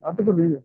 तो नहीं है।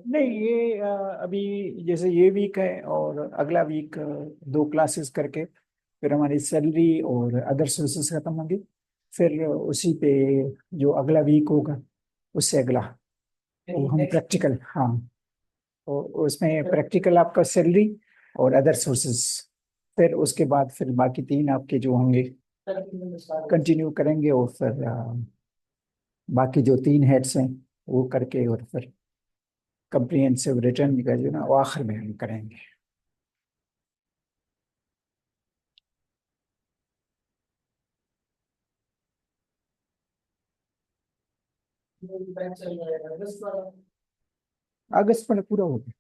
नहीं, ये अभी जैसे ये वीक है और अगला वीक दो क्लासेस करके फिर हमारी सैलरी और अदर सर्विसेज खत्म होंगी। फिर उसी पे जो अगला वीक होगा उससे अगला वो हम प्रैक्टिकल, हाँ, तो उसमें प्रैक्टिकल आपका सैलरी और अदर सोर्सेज। फिर उसके बाद फिर बाकी तीन आपके जो होंगे कंटिन्यू करेंगे, और फिर बाकी जो तीन हेड्स हैं वो करके, और फिर कंप्रिहेंसिव रिटर्न का जो ना वो आखिर में हम करेंगे। अगस्त में पूरा हो गया।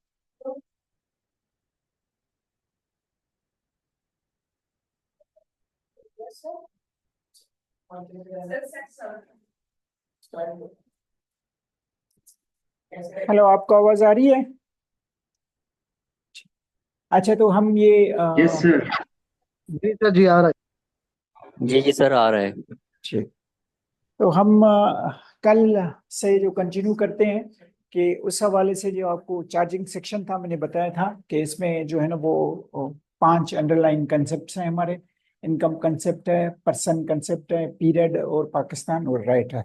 हेलो, आपको आवाज आ रही है? अच्छा, तो हम ये यस सर। जी सर, जी आ रहा जी जी सर, आ रहा है। ठीक। तो हम कल से जो कंटिन्यू करते हैं कि उस हवाले से जो आपको चार्जिंग सेक्शन था, मैंने बताया था कि इसमें जो है ना वो पांच अंडरलाइन कंसेप्ट हैं हमारे। इनकम कंसेप्ट है, पर्सन कंसेप्ट है, पीरियड और पाकिस्तान और राइट है।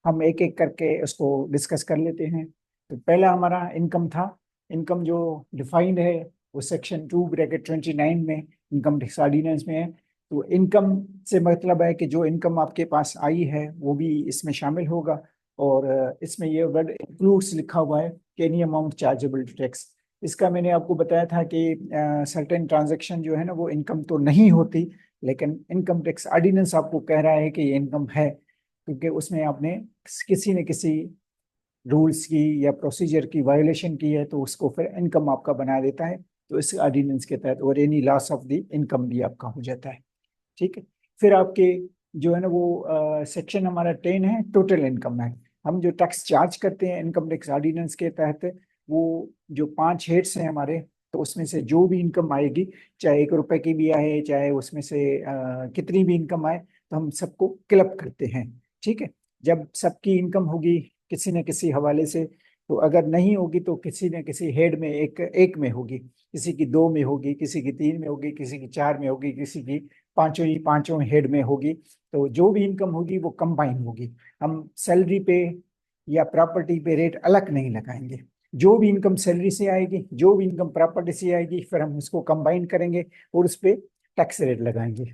हम एक एक करके उसको डिस्कस कर लेते हैं। तो पहला हमारा इनकम था। इनकम जो डिफाइंड है वो सेक्शन 2 ब्रैकेट 29 में इनकम टैक्स ऑर्डिनेंस में है। तो इनकम से मतलब है कि जो इनकम आपके पास आई है वो भी इसमें शामिल होगा। और इसमें ये वर्ड इंक्लूड्स लिखा हुआ है कि any amount chargeable to tax. इसका मैंने आपको बताया था कि सर्टेन ट्रांजैक्शन जो है ना वो इनकम तो नहीं होती, लेकिन इनकम टैक्स ऑर्डिनेंस आपको कह रहा है कि ये इनकम है, क्योंकि उसमें आपने किसी न किसी रूल्स की या प्रोसीजर की वायोलेशन की है, तो उसको फिर इनकम आपका बना देता है। तो इस ऑर्डिनेंस के तहत और any loss of the income भी आपका हो जाता है। ठीक है। फिर आपके जो है ना वो सेक्शन हमारा 10 है, टोटल इनकम है। हम जो टैक्स चार्ज करते हैं इनकम टैक्स ऑर्डिनेंस के तहत, वो जो पांच हेड्स हैं हमारे, तो उसमें से जो भी इनकम आएगी, चाहे 1 रुपए की भी आए, चाहे उसमें से कितनी भी इनकम आए, तो हम सबको क्लब करते हैं। ठीक है। जब सबकी इनकम होगी किसी न किसी हवाले से, तो अगर नहीं होगी तो किसी न किसी हेड में एक एक में होगी, किसी की दो में होगी, किसी की तीन में होगी, किसी की चार में होगी, किसी की पांचों ही पांचों हेड में होगी। तो जो भी इनकम होगी वो कंबाइन होगी। हम सैलरी पे या प्रॉपर्टी पे रेट अलग नहीं लगाएंगे। जो भी इनकम सैलरी से आएगी, जो भी इनकम प्रॉपर्टी से आएगी, फिर हम उसको कंबाइन करेंगे और उस पे टैक्स रेट लगाएंगे।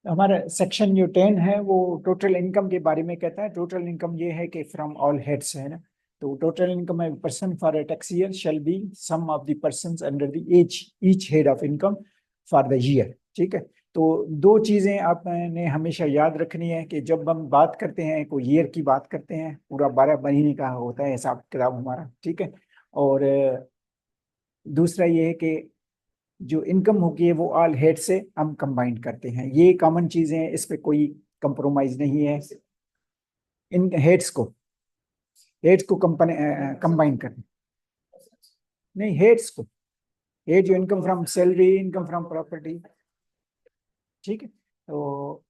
हमारा सेक्शन जो 10 है वो टोटल इनकम के बारे में कहता है। टोटल इनकम ये है कि फ्रॉम ऑल हेड्स है ना। तो टोटल इनकम है person for a tax year shall be sum of the persons under the age each head of income for the year. ठीक है। तो दो चीजें आपने हमेशा याद रखनी है कि जब हम बात करते हैं कोई ईयर की बात करते हैं, पूरा 12 महीने का होता है हिसाब किताब हमारा। ठीक है। और दूसरा ये है कि जो इनकम होगी है वो ऑल हेड से हम कंबाइन करते हैं। ये कॉमन चीजें हैं, इस पे कोई कंप्रोमाइज नहीं है। इन हेड्स को कंबाइन करना, नहीं हेड्स को, हेड जो income from salary, income from property. ठीक है। तो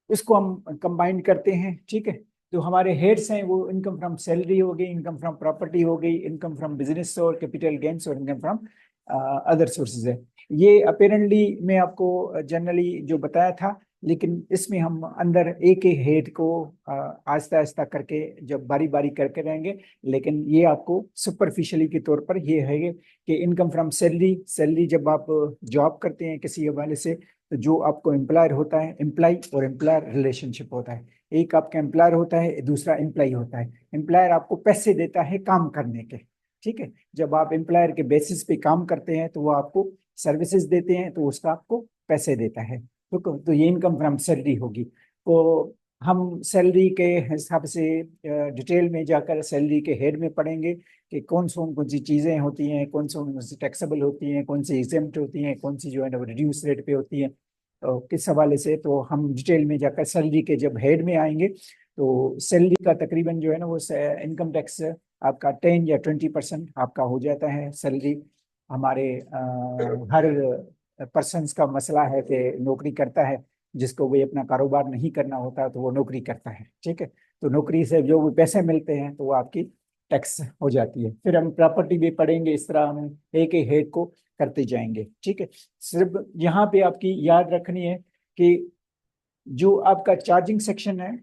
इसको हम कंबाइन करते हैं। ठीक है। तो हमारे हेड्स हैं वो इनकम फ्रॉम सैलरी हो गई, इनकम फ्रॉम प्रॉपर्टी हो गई, इनकम फ्रॉम बिजनेस और कैपिटल गेन्स और इनकम फ्रॉम अदर सोर्सेज है। ये अपेरेंटली मैं आपको जनरली जो बताया था, लेकिन इसमें हम अंदर एक एक हेड को आहिस्ता आहिस्ता करके जब बारी बारी करके रहेंगे। लेकिन ये आपको सुपरफिशियली के तौर पर ये है कि इनकम फ्रॉम सैलरी, सैलरी जब आप जॉब करते हैं किसी हवाले से, तो जो आपको एम्प्लॉयर होता है, एम्प्लॉय और एम्प्लॉयर रिलेशनशिप होता है। एक आपका एम्प्लॉयर होता है, दूसरा एम्प्लॉय होता है। एम्प्लॉयर आपको पैसे देता है काम करने के। ठीक है। जब आप एम्प्लॉयर के बेसिस पे काम करते हैं तो वो आपको सर्विसेज देते हैं, तो उसका आपको पैसे देता है। तो ये इनकम फ्रॉम सैलरी होगी। तो हम सैलरी के हिसाब से डिटेल में जाकर सैलरी के हेड में पढ़ेंगे कि कौन सी चीजें होती हैं, कौन सी टैक्सेबल होती हैं, कौन सी एग्जेम्प्ट होती हैं, कौन सी जो है ना रिड्यूस रेट पे होती हैं। तो किस हवाले से तो हम डिटेल में जाकर सैलरी के जब हेड में आएंगे, तो सैलरी का तकरीबन जो है ना वो इनकम टैक्स आपका 10 या 20% आपका हो जाता है। सैलरी हमारे हर पर्सन्स का मसला है कि नौकरी करता है, जिसको भी अपना कारोबार नहीं करना होता तो वो नौकरी करता है। ठीक है। तो नौकरी से जो भी पैसे मिलते हैं तो वो आपकी टैक्स हो जाती है। फिर हम प्रॉपर्टी भी पढ़ेंगे, इस तरह हम एक एक हेड को करते जाएंगे। ठीक है। सिर्फ यहाँ पे आपकी याद रखनी है कि जो आपका चार्जिंग सेक्शन है,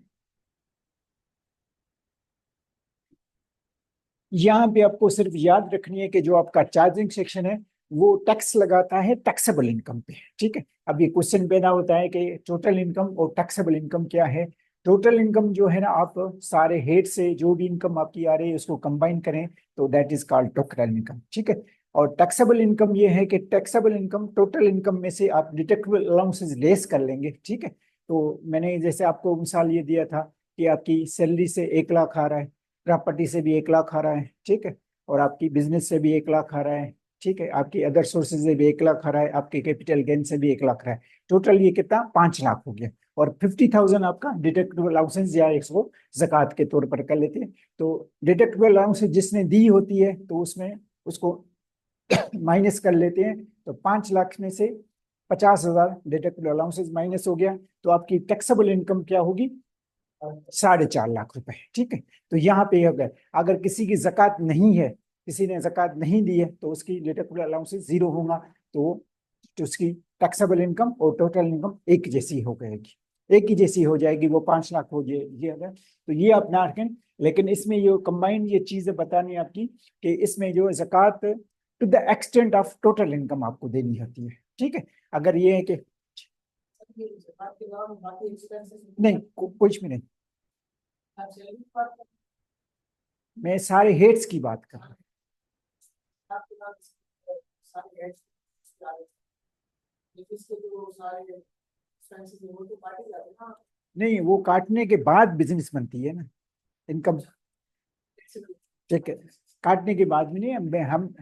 यहाँ पे आपको सिर्फ याद रखनी है कि जो आपका चार्जिंग सेक्शन है वो टैक्स लगाता है टैक्सेबल इनकम पे। ठीक है। अब ये क्वेश्चन पैदा होता है कि टोटल इनकम और टैक्सेबल इनकम क्या है। टोटल इनकम जो है ना, आप सारे हेड से जो भी इनकम आपकी आ रही है उसको कंबाइन करें तो that is called total income. ठीक है। और टैक्सेबल इनकम ये है कि टैक्सेबल इनकम टोटल इनकम में से आप डिडक्टेबल अलाउंसेस लेस कर लेंगे। ठीक है। तो मैंने जैसे आपको मिसाल ये दिया था कि आपकी सैलरी से 1 लाख आ रहा है, प्रॉपर्टी से भी 1 लाख आ रहा है। ठीक है। और आपकी बिजनेस से भी 1 लाख आ रहा है। ठीक है। आपकी अदर सोर्सेज से भी 1 लाख आ रहा है, आपके कैपिटल गेन से भी 1 लाख आ रहा है। टोटल ये कितना, 5 लाख हो गया। और 50,000 आपका डिडक्टेबल अलाउंसेस या इसको जक़ात के तौर पर कर लेते हैं। तो डिडक्टेबल अलाउंसेस जिसने दी होती है तो उसमें उसको माइनस कर लेते हैं। तो 5 लाख में से 50,000 डिडक्टेबल अलाउंसेस माइनस हो गया, तो आपकी टैक्सेबल इनकम क्या होगी, 4.5 लाख रुपए। ठीक है। तो यहाँ पे अगर अगर किसी की जक़ात नहीं है, किसी ने जक़ात नहीं दी है, तो उसकी डिडक्टेबल अलाउंसेस 0 होगा। तो उसकी टैक्सेबल इनकम और टोटल इनकम एक जैसी हो जाएगी, एक ही जैसी हो जाएगी, वो 5 लाख हो जाएगी अगर। तो ये अपना रखें। लेकिन इसमें ये कंबाइंड ये चीजें बतानी है आपकी कि इसमें जो जक़ात to the extent of total income आपको देनी होती है। ठीक है। अगर ये है कि नहीं, कुछ भी नहीं, मैं सारे हेड्स की बात कर रहा हूँ। नहीं, वो काटने के बाद बिजनेस बनती है ना इनकम। ठीक है। काटने के बाद में नहीं, हम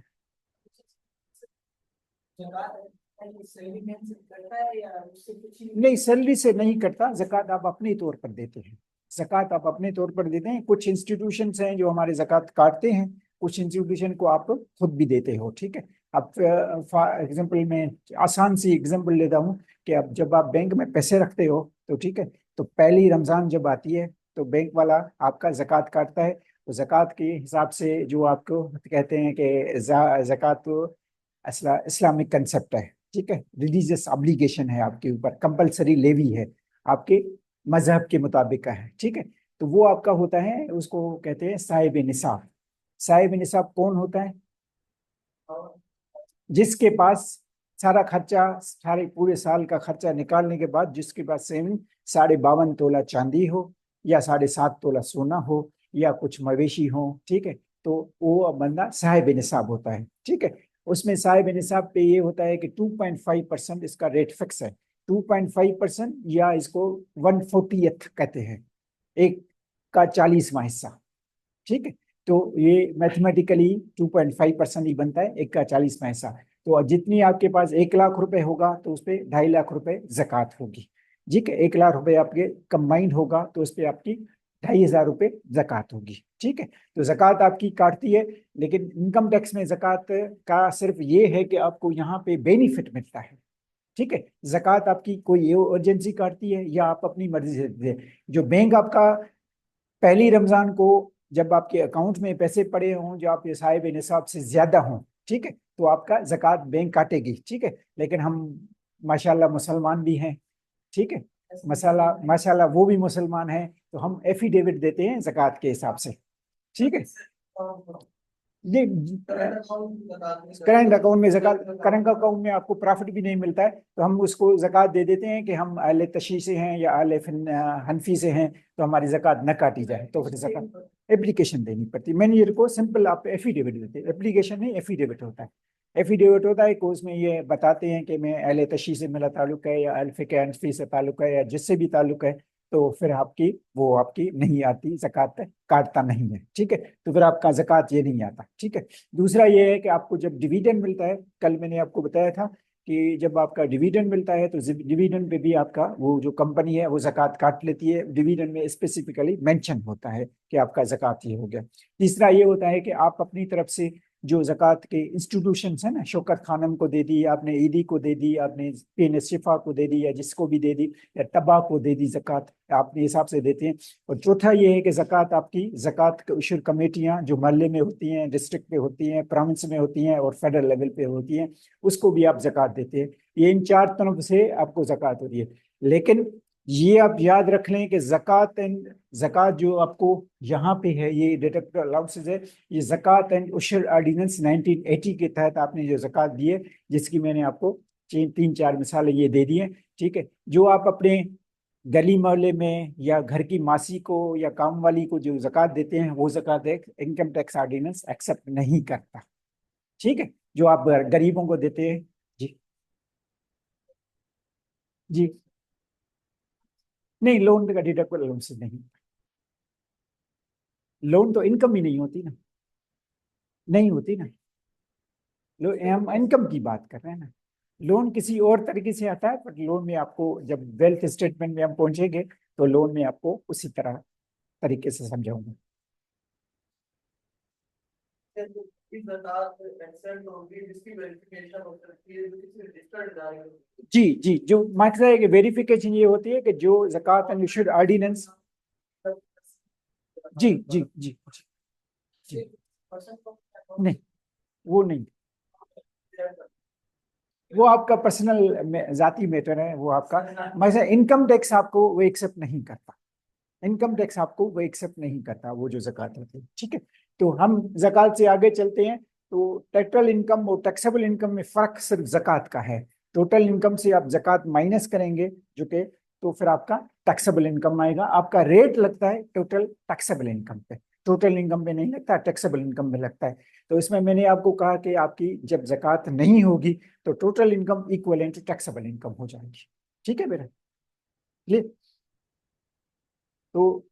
नहीं, सैलरी से नहीं कटता। जक़ात आप अपने तौर पर देते हैं, जक़ात आप अपने तौर पर देते हैं। कुछ इंस्टीट्यूशंस हैं जो हमारे जक़ात काटते हैं, कुछ इंस्टीट्यूशन को आप खुद भी देते हो। ठीक है। अब फॉर एग्जांपल मैं आसान सी एग्जांपल लेता हूँ कि अब जब आप बैंक में पैसे रखते हो तो ठीक है, तो पहली रमजान जब आती है तो बैंक वाला आपका जक़ात काटता है। तो जक़ात के हिसाब से जो आपको कहते हैं कि जक़ात तो इस्लामिक कंसेप्ट है। ठीक है। रिलीजियस ऑब्लिगेशन है आपके ऊपर, कंपलसरी लेवी है, आपके मजहब के मुताबिक है। ठीक है। तो वो आपका होता है, उसको कहते हैं साहिब निसाब। साहिब निसाब कौन होता है, जिसके पास सारा खर्चा, सारे पूरे साल का खर्चा निकालने के बाद जिसके पास सेविंग 52.5 तोला चांदी हो या 7.5 तोला सोना हो या कुछ मवेशी हो, ठीक है, तो वो बंदा साहिब निसाब होता है। ठीक है, उसमें साहिब निसाब पे ये होता है कि 2.5% इसका रेट फिक्स है। 2.5% या इसको 1/40 कहते हैं, एक का 40वां हिस्सा। ठीक है, तो ये मैथमेटिकली 2.5% ही बनता है, एक का 40वां हिस्सा। तो जितनी आपके पास 1 लाख रुपए होगा तो उस पर 2.5 लाख रुपए जक़ात होगी। ठीक है, 1 लाख रुपए आपके कंबाइंड होगा तो उस पर आपकी 2,500 रुपए जक़ात होगी। ठीक है, तो जक़ात आपकी काटती है, लेकिन इनकम टैक्स में जक़ात का सिर्फ ये है कि आपको यहाँ पे बेनिफिट मिलता है। ठीक है, जक़ात आपकी कोई इमरजेंसी काटती है या आप अपनी मर्जी से देते हैं। जो बैंक आपका पहली रमजान को जब आपके अकाउंट में पैसे पड़े हों जो आपके साहिब निसाब से ज्यादा हों, ठीक है, तो आपका जक़ात बैंक काटेगी। ठीक है, लेकिन हम माशाल्लाह मुसलमान भी हैं, ठीक है, मसाला माशाल्लाह वो भी मुसलमान हैं, तो हम एफिडेविट देते हैं जक़ात के हिसाब से। ठीक है, ये करंट अकाउंट में जक़ात, करंट अकाउंट में आपको प्रॉफिट भी नहीं मिलता है तो हम उसको जक़ात दे देते हैं कि हम अहले तशी से हैं या अहले हनफी से हैं, तो हमारी जक़ात न काटी जाए, तो फिर जक़ात एप्लीकेशन देनी पड़ती है। मैंने ये को सिंपल आप एफिडेविट देते हैं, एप्लीकेशन नहीं एफिडेविट होता है। एफिडेविट होता है कि उसमें ये बताते हैं कि मैं अहले तशी से मेरा ताल्लुक है या अहल फिक़्ह हनफी से ताल्लुक है या जिससे भी ताल्लुक है, तो फिर आपकी वो आपकी नहीं आती, जक़ात काटता नहीं है। ठीक है, तो फिर आपका जक़ात ये नहीं आता। ठीक है, दूसरा ये है कि आपको जब डिविडेंड मिलता है, कल मैंने आपको बताया था कि जब आपका डिविडेंड मिलता है तो डिविडेंड पे भी आपका वो जो कंपनी है वो जक़ात काट लेती है। डिविडेंड में स्पेसिफिकली मेंशन होता है कि आपका जक़ात ये हो गया। तीसरा ये होता है कि आप अपनी तरफ से जो जक़ात के इंस्टीट्यूशंस है ना, शौकत खानम को दे दी आपने, ईदी को दे दी आपने, पेन शिफा को दे दी या जिसको भी दे दी, या तबा को दे दी जक़ात, आपने हिसाब से देते हैं। और चौथा ये है कि जक़ात आपकी जक़ात के उशूर कमेटियाँ जो महल्ले में होती हैं, डिस्ट्रिक्ट पे होती हैं, प्रोविंस में होती हैं और फेडरल लेवल पे होती हैं, उसको भी आप जक़ात देते हैं। ये इन 4 तरफ से आपको जक़ात होती है। लेकिन ये आप याद रख लें कि जक़ात जो आपको यहाँ पे है, ये डिडक्टेबल अलाउंसेस है, ये जक़ात एंड उशर ऑर्डिनेंस 1980 के तहत आपने जो जक़ात दी है, जिसकी मैंने आपको 3-4 मिसालें ये दे दी हैं। ठीक है, जो आप अपने गली मोहल्ले में या घर की मासी को या काम वाली को जो जक़ात देते हैं, वो जक़ात इनकम टैक्स ऑर्डिनेंस एक्सेप्ट नहीं करता। ठीक है, जो आप गरीबों को देते हैं। जी जी, नहीं, लोन का डिडक्टेबल अलाउंसेस नहीं, लोन तो इनकम ही नहीं होती ना, नहीं होती ना, हम इनकम की बात कर रहे हैं ना। लोन किसी और तरीके से आता है, पर लोन में आपको जब वेल्थ स्टेटमेंट में हम पहुंचेंगे तो लोन में आपको उसी तरह तरीके से समझाऊंगा। जी जी, जो मकसद है कि वेरिफिकेशन ये होती है कि जो ज़कात एंड इशूड ऑर्डिनेंस, जी जी जी जी, नहीं वो नहीं, वो आपका पर्सनल जाती मैटर है, वो आपका मसला। इनकम टैक्स आपको वो एक्सेप्ट नहीं करता, इनकम टैक्स आपको वो एक्सेप्ट नहीं करता, वो जो ज़कात होती है। ठीक है, तो हम ज़कात से आगे चलते हैं। तो टोटल इनकम और टैक्सेबल इनकम में फ़र्क सिर्फ ज़कात का है। टोटल इनकम से आप ज़कात माइनस करेंगे जो कि, तो फिर आपका टैक्सेबल इनकम आएगा। आपका रेट लगता है टोटल टैक्सेबल इनकम पे, टोटल इनकम पे नहीं लगता, टैक्सेबल इनकम में लगता है। तो इसमें मैंने आपको कहा कि आपकी जब ज़कात नहीं होगी तो total income equivalent to taxable income हो जाएगी। ठीक है मेरा, तो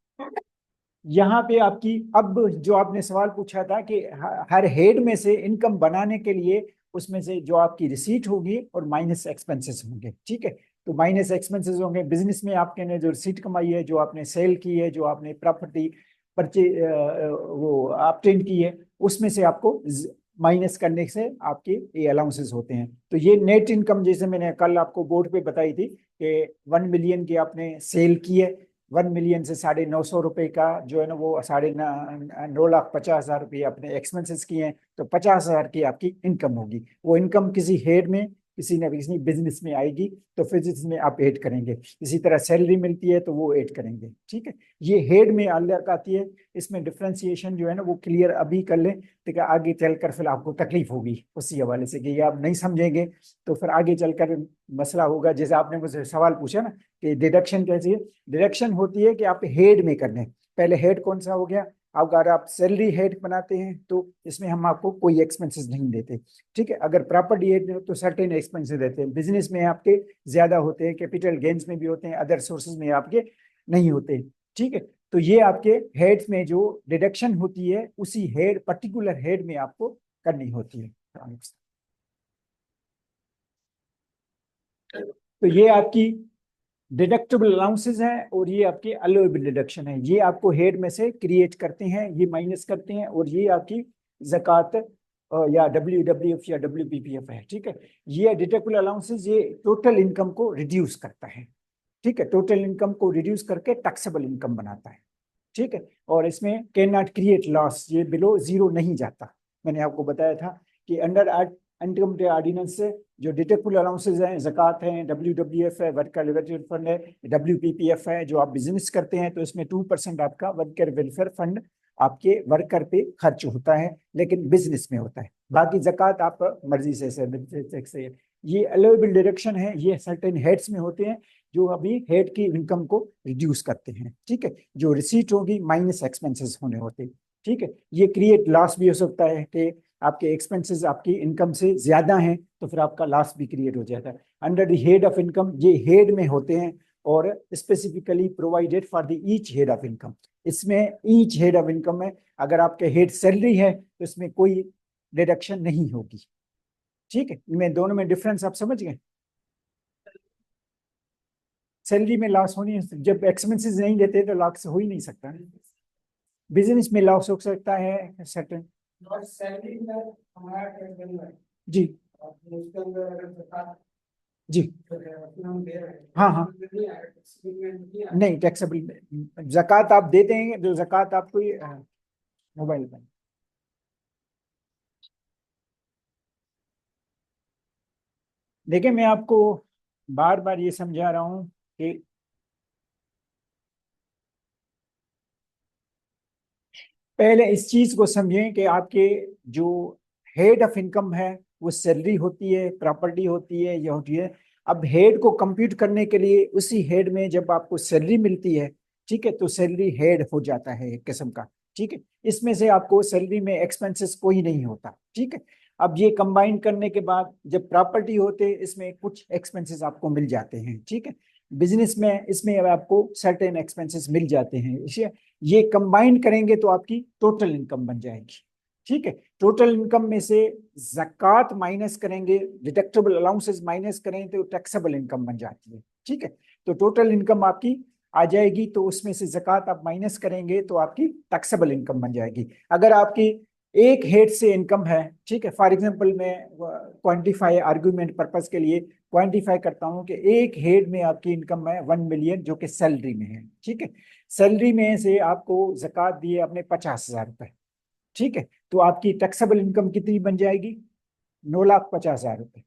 यहाँ पे आपकी, अब जो आपने सवाल पूछा था कि हर हेड में से इनकम बनाने के लिए उसमें से जो आपकी रिसीट होगी और माइनस एक्सपेंसेस होंगे। ठीक है, तो माइनस एक्सपेंसेस होंगे बिजनेस में आपके ने जो रिसीट कमाई है, जो आपने सेल की है, जो आपने प्रॉपर्टी परचे वो ऑब्टेन की है, उसमें से आपको माइनस करने से आपके ये अलाउंसेस होते हैं। तो ये नेट इनकम, जैसे मैंने कल आपको बोर्ड पे बताई थी कि 1 मिलियन की आपने सेल की है, 1 मिलियन से 950 रुपए का जो है ना, वो 9,50,000 रुपये अपने एक्सपेंसेस किए हैं, तो 50,000 की आपकी इनकम होगी। वो इनकम किसी हेड में किसी न किसी बिजनेस में आएगी तो फिर इसमें आप ऐड करेंगे। इसी तरह सैलरी मिलती है तो वो ऐड करेंगे, ठीक है। ये हेड में अलग आती है, इसमें डिफ्रेंसिएशन जो है ना वो क्लियर अभी कर लें, ठीक है। आगे चलकर फिर आपको तकलीफ होगी उसी हवाले से कि ये आप नहीं समझेंगे तो फिर आगे चलकर मसला होगा। जैसे आपने मुझसे सवाल पूछा ना कि डिडक्शन कैसी है, डिडक्शन होती है कि आप हेड में कर लें। पहले हेड कौन सा हो गया, अगर आप सैलरी हेड बनाते हैं तो इसमें हम आपको कोई एक्सपेंसेस नहीं देते, ठीक है। अगर प्रॉपर्टी हेड तो सर्टेन एक्सपेंसेस देते हैं। बिजनेस में आपके ज्यादा होते हैं, कैपिटल गेन्स में भी होते हैं, अदर सोर्सेज में आपके नहीं होते, ठीक है। तो ये आपके हेड्स में जो डिडक्शन होती है उसी हेड पर्टिकुलर हेड में आपको करनी होती है। तो ये आपकी डिडक्टेबल अलाउंसेस हैं और ये आपके अलोएबल डिडक्शन है। ये आपको हेड में से क्रिएट करते हैं, ये माइनस करते हैं, और ये आपकी जक़ात या WWF या WPPF है, ठीक है। ये डिडक्टेबल अलाउंसेस ये टोटल इनकम को रिड्यूस करता है, ठीक है। टोटल इनकम को रिड्यूस करके टैक्सेबल इनकम बनाता है, ठीक है। और इसमें कैन नॉट क्रिएट लॉस, ये बिलो जीरो नहीं जाता। मैंने आपको बताया था कि अंडर इनकम टैक्स ऑर्डिनेंस से जो डिटेक्टेबल अलाउंसेज हैं, ज़कात हैं, WWF है, वर्कर वेलफेयर फंड है, WPPF है, जो आप बिजनेस करते हैं तो इसमें 2% आपका वर्कर वेलफेयर फंड आपके वर्कर पे खर्च होता है, लेकिन बिजनेस में होता है। बाकी ज़कात आप मर्जी से ये अलोएबल डिडक्शन है, ये सर्टेन हेड्स में होते हैं जो अभी हेड की इनकम को रिड्यूस करते हैं, ठीक है। जो रिसीट होगी माइनस एक्सपेंसेस होने होते हैं, ठीक है। ये क्रिएट लॉस भी हो सकता है कि आपके एक्सपेंसेस आपकी इनकम से ज्यादा हैं तो फिर आपका लॉस भी क्रिएट हो जाता है। Under the head of income ये हेड में होते हैं और specifically provided for the each head of income. इसमें ईच हेड ऑफ इनकम में अगर आपके हेड सैलरी है तो इसमें कोई डिडक्शन नहीं होगी, ठीक है। इनमें दोनों में डिफरेंस आप समझ गए। सैलरी में लॉस होनी है, जब एक्सपेंसेस नहीं देते तो लॉस हो ही नहीं सकता। बिजनेस में लॉस हो सकता है सर्टेन। जी जी हाँ हाँ, नहीं टैक्सेबल जक़ात आप देते हैं, जो जक़ात आपको मोबाइल में। देखिए मैं आपको बार बार ये समझा रहा हूँ कि पहले इस चीज को समझें कि आपके जो हेड ऑफ इनकम है वो सैलरी होती है, प्रॉपर्टी होती है, ये होती है। अब हेड को कंप्यूट करने के लिए उसी हेड में जब आपको सैलरी मिलती है, ठीक है, तो सैलरी हेड हो जाता है एक किस्म का, ठीक है। इसमें से आपको सैलरी में एक्सपेंसेस कोई नहीं होता, ठीक है। अब ये कंबाइन करने के बाद जब प्रॉपर्टी होते इसमें कुछ एक्सपेंसेस आपको मिल जाते हैं, ठीक है। बिजनेस में इसमें आपको सर्टेन एक्सपेंसेस मिल जाते हैं, इसे ये कंबाइन करेंगे तो आपकी टोटल इनकम बन जाएगी, ठीक है। टोटल इनकम में से जक़ात माइनस करेंगे, डिडक्टेबल अलाउंसेस माइनस करें तो टैक्सेबल इनकम बन जाती है, ठीक है। तो टोटल इनकम आपकी आ जाएगी तो उसमें से जक़ात आप माइनस करेंगे तो आपकी टैक्सेबल इनकम बन जाएगी। अगर आपकी एक हेड से इनकम है, ठीक है, फॉर एग्जांपल मैं क्वांटिफाई आर्गुमेंट पर्पस के लिए क्वांटिफाई करता हूं कि एक हेड में आपकी इनकम है 1 मिलियन जो कि सैलरी में है, ठीक है। सैलरी में से आपको जक़ात दिए आपने 50,000 रुपए, ठीक है। तो आपकी टैक्सेबल इनकम कितनी बन जाएगी, 9,50,000 रुपए,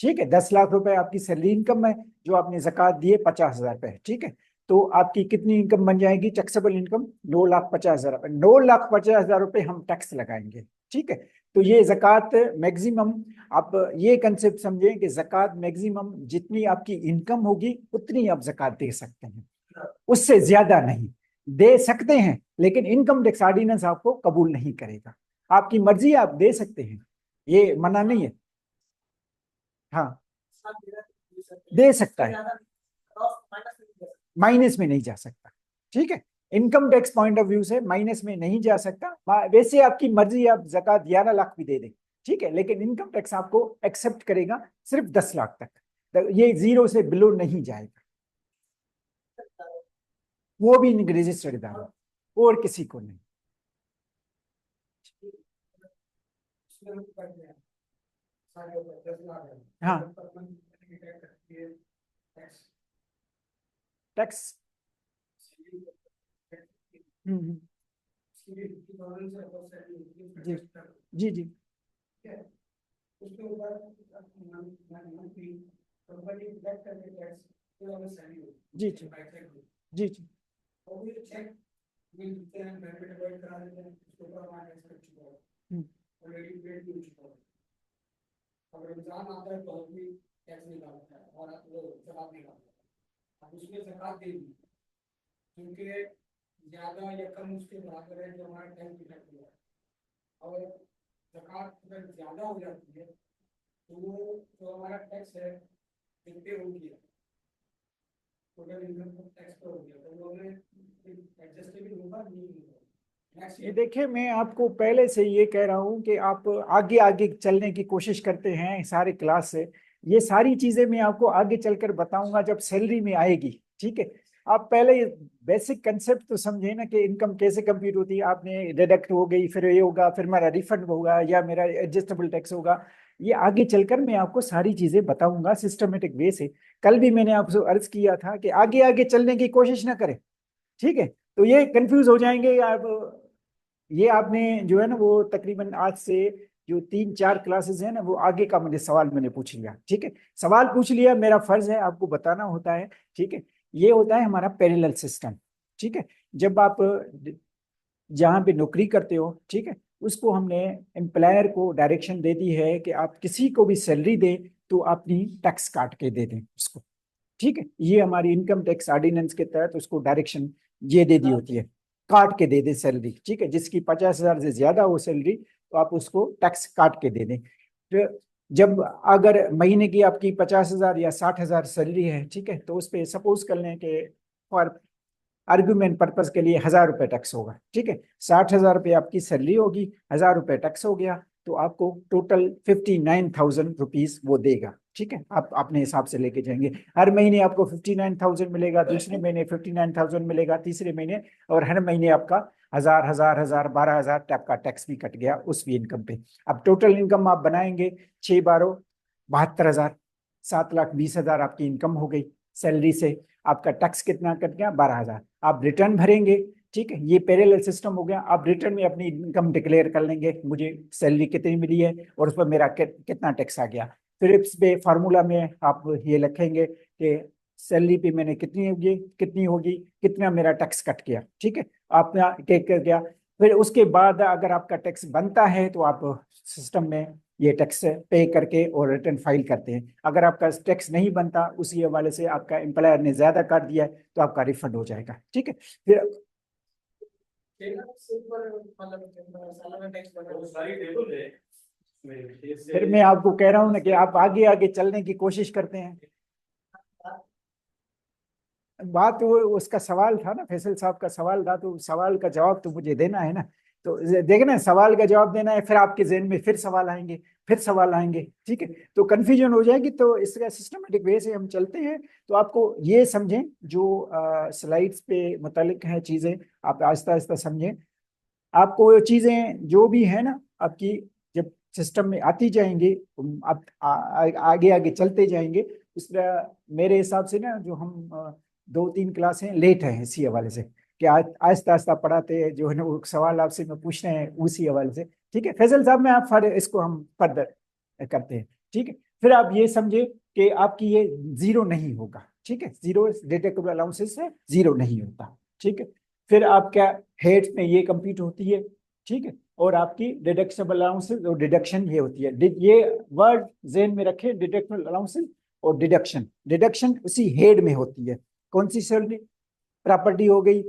ठीक है। 10 लाख रुपए आपकी सैलरी इनकम है, जो आपने जक़ात दिए 50,000 रुपए, ठीक है। तो आपकी कितनी इनकम बन जाएगी टैक्सेबल इनकम, 9,50,000 रुपए। 9,50,000 रुपए हम टैक्स लगाएंगे, ठीक है। तो ये जक़ात मैक्सिमम, आप ये कंसेप्ट समझें कि जक़ात मैक्सिमम जितनी आपकी इनकम होगी उतनी आप जक़ात दे सकते हैं, उससे ज्यादा नहीं दे सकते हैं, लेकिन इनकम टैक्स ऑर्डिनेंस आपको कबूल नहीं करेगा। आपकी मर्जी, आप दे सकते हैं, ये मना नहीं है। हाँ, दे सकता है, माइनस में नहीं जा सकता, ठीक है। Income tax point of view से माइनस में नहीं जा सकता। वैसे आपकी मर्जी, आप जक़ात 11 लाख भी दे दें, ठीक है, लेकिन इनकम टैक्स आपको एक्सेप्ट करेगा सिर्फ 10 लाख तक, तो ये जीरो से बिलो नहीं जाएगा। वो भी रजिस्टर्ड इदारा और किसी को नहीं। हाँ, टैक्स। हम्म, जी जी जी। जी जी जी जी हम्म, अगर इंसान आता है तो भी टैक्स निकालता है और वो जवाब निकालता है। अब उसमें ज़कात दे दी क्योंकि ज़्यादा या कम उसके बराबर है जो हमारा टैक्स डिडक्ट हुआ है। और ज़कात अगर ज़्यादा हो जाती है तो वो जो हमारा टैक्स है इन पे हो गया, टोटल इनकम टैक्स पे हो गया, तो वो हमें एडजस्टेबल होगा नहीं होगा। ये देखिए, मैं आपको पहले से ये कह रहा हूँ कि आप आगे आगे चलने की कोशिश करते हैं सारे क्लास से। ये सारी चीजें मैं आपको आगे चलकर बताऊंगा जब सैलरी में आएगी, ठीक है। आप पहले बेसिक कंसेप्ट तो समझे ना कि इनकम कैसे कंप्यूट होती है। आपने डिडक्ट हो गई, फिर ये होगा, फिर मेरा रिफंड होगा या मेरा एडजस्टेबल टैक्स होगा। ये आगे चलकर मैं आपको सारी चीजें बताऊंगा सिस्टमेटिक वे से। कल भी मैंने आपसे अर्ज किया था कि आगे आगे चलने की कोशिश ना करें, ठीक है। तो ये कंफ्यूज हो जाएंगे आप। ये आपने जो है ना वो तकरीबन आज से जो 3-4 क्लासेस है ना, वो आगे का मुझे सवाल मैंने पूछ लिया, ठीक है। सवाल पूछ लिया, मेरा फर्ज है आपको बताना होता है, ठीक है। ये होता है हमारा पैरेलल सिस्टम, ठीक है। जब आप जहाँ पे नौकरी करते हो, ठीक है, उसको हमने एम्प्लॉयर को डायरेक्शन दे दी है कि आप किसी को भी सैलरी दें तो अपनी टैक्स काट के दे दें उसको, ठीक है। ये हमारी इनकम टैक्स ऑर्डिनेंस के तहत उसको डायरेक्शन ये दे दी होती है, काट के दे दे सैलरी, ठीक है। जिसकी 50,000 से ज्यादा हो सैलरी तो आप उसको टैक्स काट के दे दें। तो जब अगर महीने की आपकी 50,000 या 60,000 सैलरी है, ठीक है, तो उस पर सपोज कर लें कि फॉर आर्ग्यूमेंट पर्पज के लिए 1,000 रुपये टैक्स होगा, ठीक है। 60,000 रुपये आपकी सैलरी होगी, 1,000 रुपये टैक्स हो गया, तो आपको टोटल 59,000 रुपीज वो देगा, ठीक है। आप अपने हिसाब से लेके जाएंगे। हर महीने आपको 59,000 मिलेगा, दूसरे महीने 59,000 मिलेगा, तीसरे महीने, और हर महीने आपका 1,000, 1,000, 1,000, 12,000 टैप का टैक्स भी कट गया उस भी इनकम पे। अब टोटल इनकम आप बनाएंगे 6 12 72,000, 7,20,000 आपकी इनकम हो गई सैलरी से। आपका टैक्स कितना कट गया? 12,000। आप रिटर्न भरेंगे, ठीक है। ये पैरेलल सिस्टम हो गया। आप रिटर्न में अपनी इनकम डिक्लेयर कर लेंगे, मुझे सैलरी कितनी मिली है और उस पर मेरा कितना टैक्स आ गया। फिर इस पे फार्मूला में आप ये लिखेंगे कि सैलरी पे मैंने कितनी होगी, कितना मेरा टैक्स कट गया, ठीक है। आपका कर गया। फिर उसके बाद अगर आपका टैक्स बनता है तो आप सिस्टम में ये टैक्स पे करके और रिटर्न फाइल करते हैं। अगर आपका टैक्स नहीं बनता, उसी हवाले से आपका एम्प्लॉयर ने ज्यादा काट दिया है तो आपका रिफंड हो जाएगा, ठीक है। फिर मैं आपको कह रहा हूं ना कि आप आगे आगे चलने की कोशिश करते हैं। बात वो उसका सवाल था ना, फैसल साहब का सवाल था, तो सवाल का जवाब तो मुझे देना है ना। तो देखना, सवाल का जवाब देना है, फिर आपके जहन में फिर सवाल आएंगे, फिर सवाल आएंगे, ठीक है। तो कंफ्यूजन हो जाएगी। तो इसका सिस्टमेटिक वे से हम चलते हैं। तो आपको ये समझें जो स्लाइड्स पे मुतालिक हैं चीजें, आप आहिस्ता आहिस्ता समझें। आपको वो चीजें जो भी है ना आपकी, जब सिस्टम में आती जाएंगी, आप आगे आगे चलते जाएंगे। इसलिए मेरे हिसाब से ना, जो हम 2-3 क्लासें लेट हैं इसी हवाले से कि आहिस्ता आहिस्ता पढ़ाते हैं, जो है ना वो सवाल आपसे मैं पूछ रहे हैं उसी हवाले से, ठीक है। फैजल साहब में आप इसको हम फर्दर करते हैं, ठीक है। फिर आप ये समझे कि आपकी ये जीरो नहीं होगा, ठीक है। जीरो डिडक्टेबल अलाउंसेस से जीरो नहीं होता, ठीक है। फिर आपका हेड्स में ये कंप्यूट होती है, ठीक है। और आपकी डिडक्टेबल अलाउंसेस और डिडक्शन ये होती है। ये वर्ड जेन में रखे, डिडक्टेबल अलाउंसेस और डिडक्शन। डिडक्शन उसी हेड में होती है। कौन सी सैलरी? प्रॉपर्टी हो गई,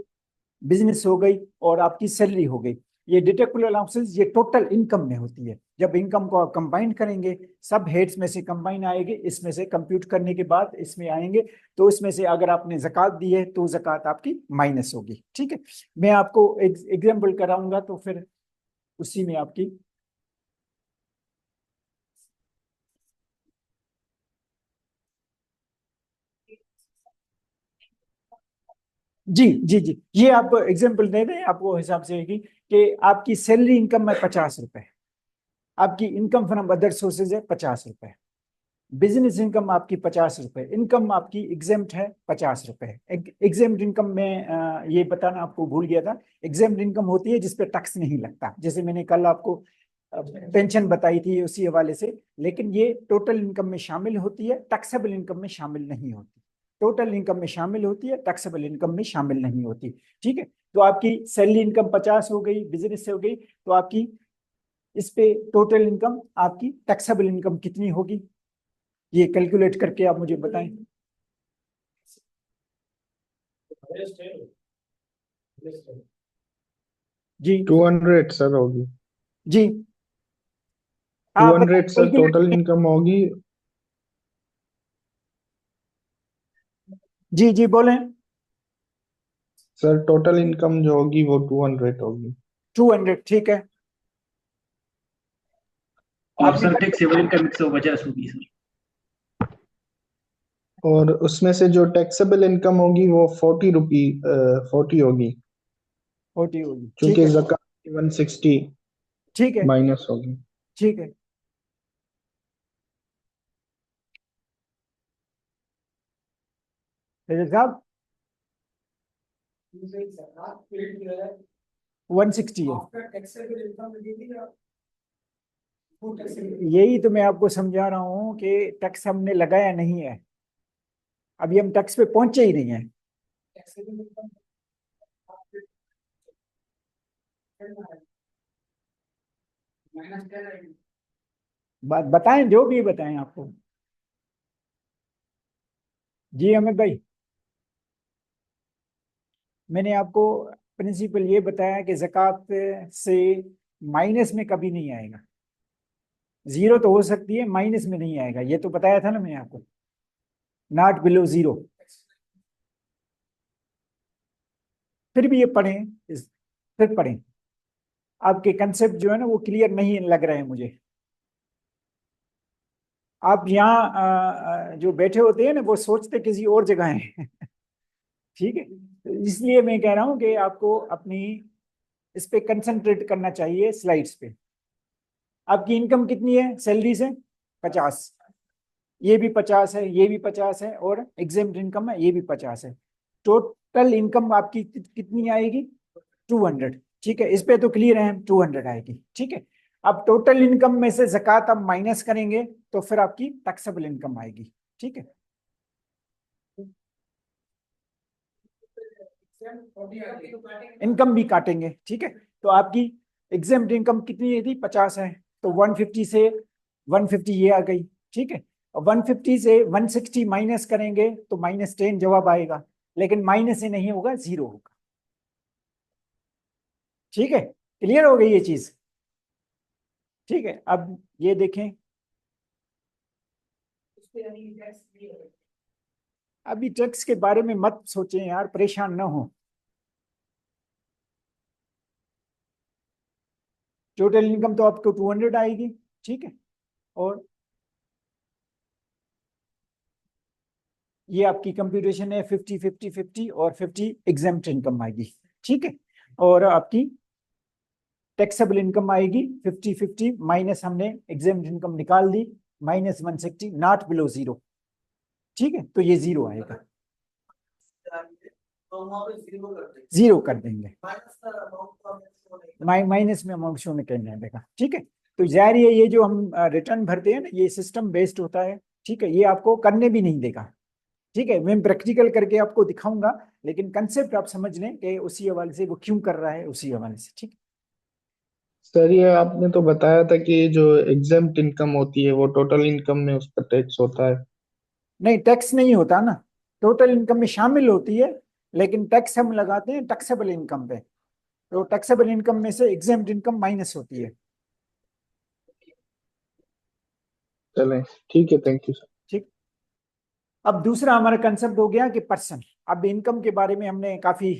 बिजनेस हो गई, और आपकी सैलरी हो गई। ये डिडक्टेबल अलाउंसेस ये टोटल इनकम में होती है। जब इनकम को आप कंबाइन करेंगे, सब हेड्स में से कंबाइन आएंगे, इसमें से कंप्यूट करने के बाद इसमें आएंगे। तो इसमें से अगर आपने जक़ात दी है तो जक़ात आपकी माइनस होगी, ठीक है। मैं आपको एग्जाम्पल कराऊंगा तो फिर उसी में आपकी। जी जी जी, ये आप एग्जाम्पल दे दें, आपको हिसाब से होगी कि आपकी सैलरी इनकम है 50 रुपए, आपकी इनकम फ्रॉम अदर सोर्सेज है 50 रुपए, बिजनेस इनकम आपकी 50 रुपए, इनकम आपकी एग्जेम्प्ट है 50 रुपए। एग्जेम्प्ट इनकम में ये बताना आपको भूल गया था, एग्जेम्प्ट इनकम होती है जिसपे टैक्स नहीं लगता। जैसे मैंने कल आपको पेंशन बताई थी उसी हवाले से, लेकिन ये टोटल इनकम में शामिल होती है, टैक्सेबल इनकम में शामिल नहीं होती, टोटल इनकम में शामिल होती है, टैक्सेबल इनकम में शामिल नहीं होती। ठीक है, तो आपकी सैलरी इनकम 50 हो गई, बिजनेस से हो गई, तो आपकी इस पे टोटल इनकम, आपकी टैक्सेबल इनकम कितनी होगी, ये कैलकुलेट करके आप मुझे बताएं। जी 200 सर होगी। जी, आप 200 सर कैलकुलेट। टोटल इनकम होगी। जी जी बोलें। सर टोटल इनकम जो होगी वो 200 होगी। 200, ठीक है। और आपने सर टैक्सेबल इनकम 150 होगी सर। और उसमें से जो टैक्सेबल इनकम होगी वो 40 होगी, 40 होगी, ठीक क्योंकि है। ज़कात की 160 ठीक है, माइनस होगी। ठीक है। रजत साहब, ज़कात पेड जो है 160 है। आफ्टर टैक्सेबल इनकम लगेगी या वो टैक्सेबल? यही तो मैं आपको समझा रहा हूँ कि टैक्स हमने लगाया नहीं है, अभी हम टैक्स पे पहुंचे ही नहीं है। टैक्सेबल इनकम माइनस 10 आएगी। बात बताएं, जो भी बताएं आपको। जी अमित भाई, मैंने आपको प्रिंसिपल ये बताया कि ज़कात से माइनस में कभी नहीं आएगा, जीरो तो हो सकती है, माइनस में नहीं आएगा, ये तो बताया था ना मैंने आपको, नॉट बिलो जीरो। फिर भी ये पढ़ें, फिर पढ़ें, आपके कंसेप्ट जो है ना वो क्लियर नहीं लग रहे हैं मुझे। आप यहाँ जो बैठे होते हैं ना वो सोचते किसी और जगह हैं। ठीक है, तो इसलिए मैं कह रहा हूँ कि आपको अपनी इस पे कंसंट्रेट करना चाहिए, स्लाइड्स पे। आपकी इनकम कितनी है सैलरी से? 50, ये भी 50 है, ये भी 50 है, और एग्जेम्प्ट इनकम है, ये भी 50 है। टोटल इनकम आपकी कितनी आएगी? 200। ठीक है, इस पे तो क्लियर है, 200 आएगी। ठीक है, अब टोटल इनकम में से ज़कात आप माइनस करेंगे तो फिर आपकी टैक्सेबल इनकम आएगी। ठीक है, इनकम भी काटेंगे। ठीक है, तो आपकी एग्जेम्प्ट इनकम कितनी थी? 50 है, तो 150 से 150 ये आ गई। ठीक है, और 150 से 160 माइनस करेंगे तो -10 जवाब आएगा, लेकिन माइनस से नहीं होगा, जीरो होगा। ठीक है, क्लियर हो गई ये चीज? ठीक है, अब ये देखें, अभी टैक्स के बारे में मत सोचें यार, परेशान ना हो। टोटल इनकम तो आपको 200 आएगी। ठीक है, और ये आपकी कंप्यूटेशन है, 50-50-50 और 50 एग्जेम्प्ट इनकम आएगी। ठीक है, और आपकी टैक्सेबल इनकम आएगी 50-50 माइनस, हमने एग्जेम्प्ट इनकम निकाल दी, -160, नॉट बिलो जीरो। ठीक है, तो ये जीरो आएगा, जीरो कर देंगे, माइनस में अमाउंट शो में कहने देगा। ठीक है, तो जाहिर है ये जो हम रिटर्न भरते हैं ना, ये सिस्टम बेस्ड होता है। ठीक है, ये आपको करने भी नहीं देगा। ठीक है, मैं प्रैक्टिकल करके आपको दिखाऊंगा, लेकिन कंसेप्ट आप समझ लें कि उसी हवाले से वो क्यों कर रहा है, उसी हवाले से। ठीक है, सर ये आपने तो बताया था कि जो एग्जेम्प्ट इनकम होती है वो टोटल इनकम में उस पर टैक्स होता है। नहीं टैक्स नहीं होता ना, टोटल इनकम में शामिल होती है, लेकिन टैक्स हम लगाते हैं टैक्सेबल इनकम पे, तो टैक्सेबल इनकम में से एग्जेम्प्ट इनकम माइनस होती है। चलें, ठीक है, थैंक यू सर। ठीक, अब दूसरा हमारा कंसेप्ट हो गया कि पर्सन। अब इनकम के बारे में हमने काफी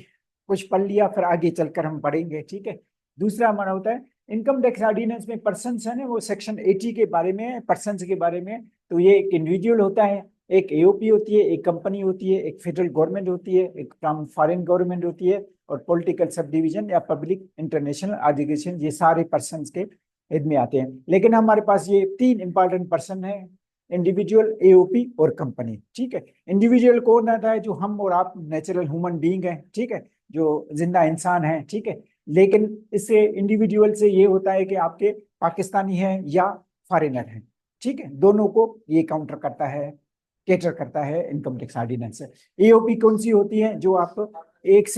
कुछ पढ़ लिया, फिर आगे चलकर हम पढ़ेंगे। ठीक है, दूसरा हमारा होता है इनकम टैक्स ऑर्डिनेंस में पर्सन है ना, वो सेक्शन 80 के बारे में, पर्सन के बारे में। तो ये एक इंडिविजुअल होता है, एक एओपी होती है, एक कंपनी होती है, एक फेडरल गवर्नमेंट होती है, एक फ्रॉम फॉरेन गवर्नमेंट होती है, और पॉलिटिकल सब डिवीजन या पब्लिक इंटरनेशनल ऑर्गेनाइजेशन, ये सारे पर्सन के हित में आते हैं। लेकिन हमारे पास ये तीन इंपॉर्टेंट पर्सन है, इंडिविजुअल, एओपी और कंपनी। ठीक है, इंडिविजुअल कौन रहता है? जो हम और आप नेचुरल ह्यूमन बीइंग है। ठीक है, जो जिंदा इंसान है। ठीक है, लेकिन इससे इंडिविजुअल से ये होता है कि आपके पाकिस्तानी है या फॉरेनर है। ठीक है, दोनों को ये काउंटर करता है केटर करता है इनकम टैक्स ऑर्डिनेंस। एओपी कौन सी होती है? जो आप एक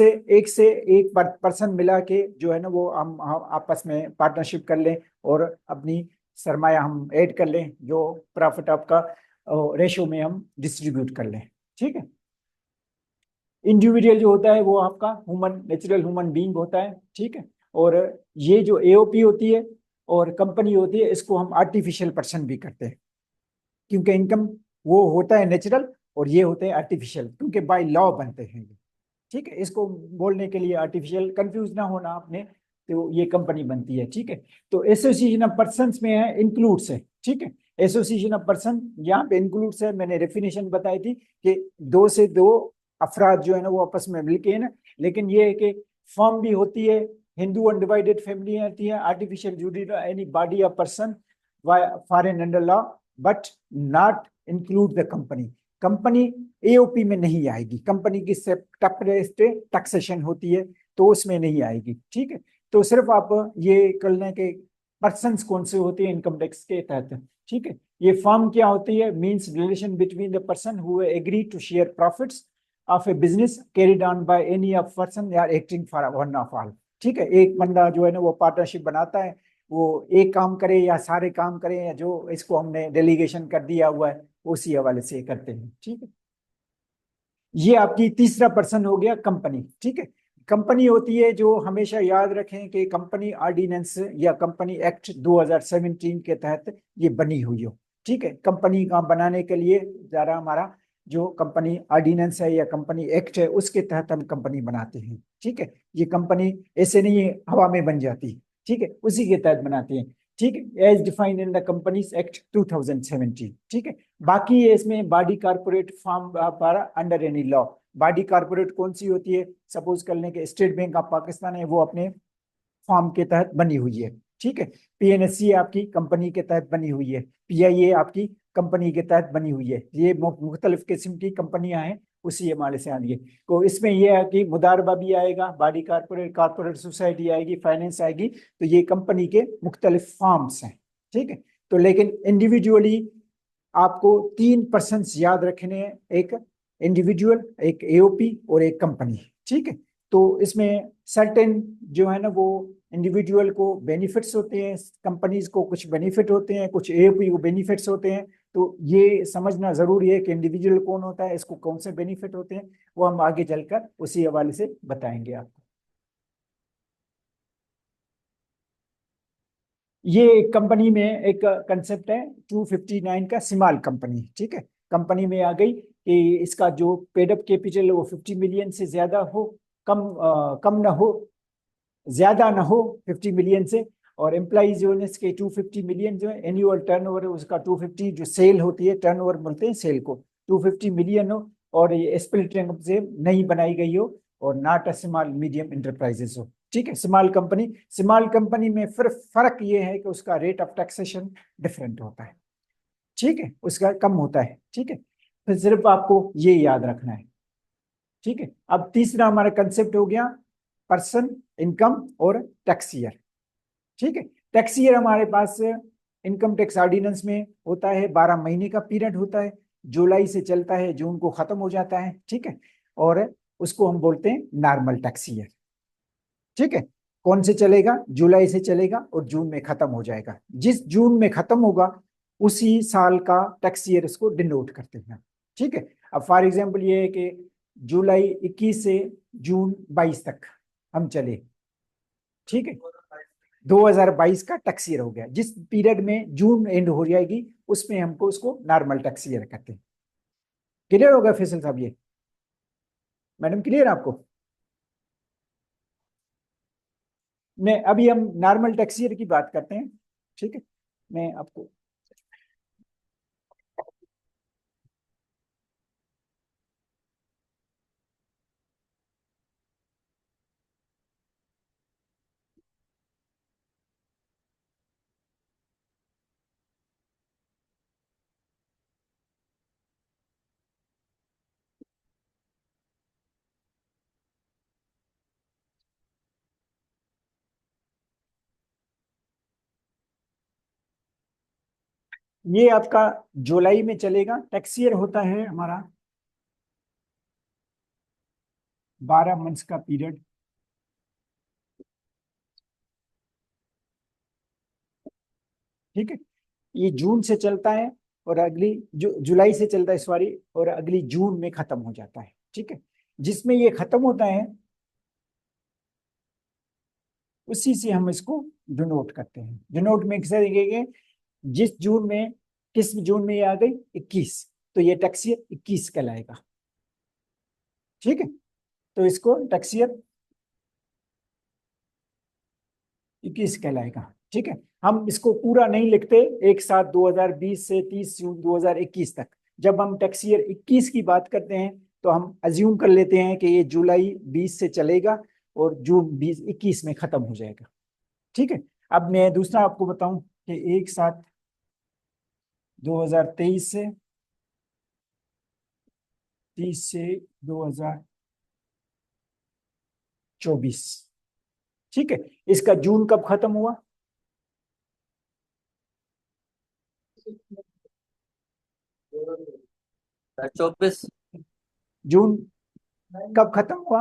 पर्सन मिला के जो है ना वो हम आपस में पार्टनरशिप कर लें और अपनी सरमाया हम ऐड कर लें, जो प्रॉफिट आपका रेशो में हम डिस्ट्रीब्यूट कर लें। ठीक है। इंडिविजुअल जो होता है वो आपका नेचुरल ह्यूमन बीइंग होता है। ठीक है। और ये जो एओपी होती है और कंपनी होती है, इसको हम आर्टिफिशियल पर्सन भी करते हैं, क्योंकि इनकम वो होता है नेचुरल और ये होते हैं आर्टिफिशियल, क्योंकि बाय लॉ बनते हैं ये। ठीक है। इसको बोलने के लिए आर्टिफिशियल, कंफ्यूज ना होना आपने, तो ये कंपनी बनती है। ठीक है। तो एसोसिएशन ऑफ पर्सन में है इंक्लूड्स है। ठीक है। एसोसिएशन ऑफ पर्सन यहाँ पे इंक्लूड्स है। मैंने डेफिनेशन बताई थी कि दो से दो अफराद जो है ना वो आपस में मिलके है ना, लेकिन ये है कि फर्म भी होती है, हिंदू अनडिवाइडेड फैमिली होती है, artificial judicial any body of person foreign under law but not include the company. Company AOP में नहीं आएगी, कंपनी की सेपरेट टैक्सेशन होती है तो उसमें नहीं आएगी। ठीक है। तो सिर्फ आप ये कर लें कि पर्सन कौन से होते हैं इनकम टैक्स के तहत। ठीक है। ये फर्म क्या होती है? Means relation between the person who agree to share profits of a business carried on by any of person या acting for one of all. ठीक है। एक बंदा जो है ना वो पार्टनरशिप बनाता है, वो एक काम करे या सारे काम करे, या जो इसको हमने डेलीगेशन कर दिया हुआ है उसी हवाले से करते हैं। ठीक है। ये आपकी तीसरा पर्सन हो गया कंपनी। ठीक है। कंपनी होती है, जो हमेशा याद रखें कि कंपनी ऑर्डिनेंस या कंपनी एक्ट 2017 के तहत ये बनी हुई हो। ठीक है। कंपनी का बनाने के लिए जरा हमारा जो कंपनी ऑर्डिनेंस है या कंपनी एक्ट है उसके तहत हम कंपनी बनाते हैं। ठीक है। ये कंपनी ऐसे नहीं है हवा में बन जाती। ठीक है। उसी के तहत बनाते हैं। ठीक है। As defined in the companies act 2017। ठीक है। बाकी है इसमें बॉडी कारपोरेट फॉर्म पर under any law. Body corporate कौन सी होती है? सपोज कर लें कि स्टेट बैंक ऑफ पाकिस्तान है, वो अपने फॉर्म के तहत बनी हुई है। ठीक है। पीएनएससी आपकी कंपनी के तहत बनी हुई है, पीआईए आपकी कंपनी के तहत बनी हुई है। ये मुख्तलिफ किस्म की कंपनियां हैं, उसी हमारे से आनी है। तो इसमें यह है कि मुदारबा भी आएगा, बॉडी कारपोरेट, कारपोरेट सोसाइटी आएगी, फाइनेंस आएगी। तो ये कंपनी के मुख्तलिफ फॉर्म्स हैं। ठीक है। तो लेकिन इंडिविजुअली आपको तीन पर्सन याद रखने हैं, एक इंडिविजुअल, एक एओपी और एक कंपनी। ठीक है। तो इसमें सर्टेन जो है ना वो इंडिविजुअल को बेनिफिट्स होते हैं, कंपनीज को कुछ बेनिफिट होते हैं, कुछ एओपी को बेनिफिट्स होते हैं। तो ये समझना जरूरी है कि इंडिविजुअल कौन होता है, इसको कौन से बेनिफिट होते हैं, वो हम आगे चलकर उसी हवाले से बताएंगे आपको। ये कंपनी में एक कंसेप्ट है 259 का, सिमाल कंपनी। ठीक है। कंपनी में आ गई कि इसका जो पेडअप कैपिटल वो 50 मिलियन से ज्यादा हो, कम ना हो, ज्यादा ना हो 50 मिलियन से, और एम्प्लॉइज जो है इसके 250 मिलियन जो है, एनुअल टर्नओवर है उसका 250, जो सेल होती है, टर्नओवर बोलते हैं सेल को, 250 मिलियन हो, और ये स्प्लिट रैंक से नहीं बनाई गई हो, और not a small medium enterprises हो। ठीक है। स्मॉल कंपनी में फिर फर्क ये है कि उसका रेट ऑफ टैक्सेशन डिफरेंट होता है। ठीक है। उसका कम होता है। ठीक है। फिर सिर्फ आपको ये याद रखना है। ठीक है। अब तीसरा हमारा कंसेप्ट हो गया पर्सन, इनकम और टैक्स ईयर। ठीक है। टैक्स ईयर हमारे पास इनकम टैक्स ऑर्डिनेंस में होता है, 12 महीने का पीरियड होता है, जुलाई से चलता है, जून को खत्म हो जाता है। ठीक है। और उसको हम बोलते हैं नॉर्मल टैक्स ईयर। ठीक है। कौन से चलेगा? जुलाई से चलेगा और जून में खत्म हो जाएगा। जिस जून में खत्म होगा उसी साल का टैक्स ईयर इसको डिनोट करते हैं। ठीक है। अब फॉर एग्जांपल ये है कि जुलाई 21 से जून 22 तक हम चले। ठीक है। 2022 का टैक्स ईयर हो गया, जिस पीरियड में जून एंड हो जाएगी उसमें हमको उसको नॉर्मल टैक्स ईयर कहते हैं। क्लियर होगा फैसल साहब? ये मैडम क्लियर आपको? मैं अभी हम नॉर्मल टैक्स ईयर की बात करते हैं। ठीक है। मैं आपको ये आपका जुलाई में चलेगा। टैक्स ईयर होता है हमारा 12 मंथ्स का पीरियड। ठीक है, ये जून से चलता है और अगली जुलाई से चलता है सॉरी, और अगली जून में खत्म हो जाता है। ठीक है, जिसमें ये खत्म होता है उसी से हम इसको डिनोट करते हैं। डिनोट में कैसे लिखेंगे, जिस जून में, किस जून में ये आ गई 21, तो ये टैक्स ईयर 21 कहलाएगा। ठीक है, तो इसको टैक्स ईयर 21 कहलाएगा। ठीक है, हम इसको पूरा नहीं लिखते एक साथ 2020 से 30 जून 2021 तक। जब हम टैक्स ईयर 21 की बात करते हैं तो हम अज्यूम कर लेते हैं कि ये जुलाई 20 से चलेगा और जून 21 में खत्म हो जाएगा। ठीक है, अब मैं दूसरा आपको बताऊं कि एक साथ 2023 से 30 से 2024। ठीक है, इसका जून कब खत्म हुआ? 24। जून कब खत्म हुआ?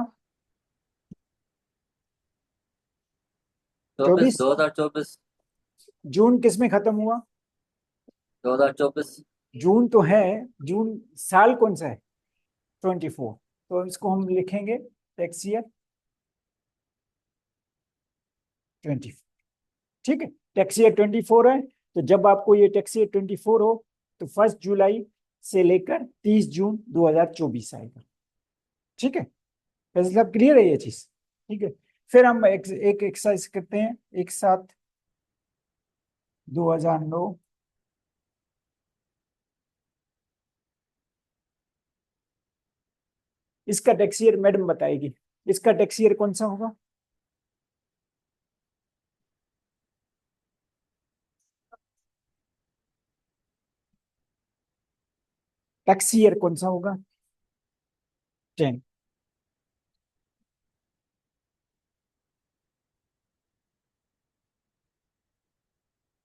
24, 24। 2024। जून किस में खत्म हुआ? 2024। जून तो है, जून साल कौन सा है? 24। तो इसको हम लिखेंगे टैक्स ईयर 24। ठीक है, टैक्स ईयर 24 है। तो जब आपको ये टैक्स ईयर 24 हो तो 1 जुलाई से लेकर 30 जून 2024 आएगा। ठीक है, मतलब क्लियर है ये चीज? ठीक है, फिर हम एक एक्सरसाइज करते हैं एक साथ 2009। इसका टैक्स ईयर मैडम बताएगी, इसका टैक्स ईयर कौन सा होगा? टैक्स ईयर कौन सा होगा? 10।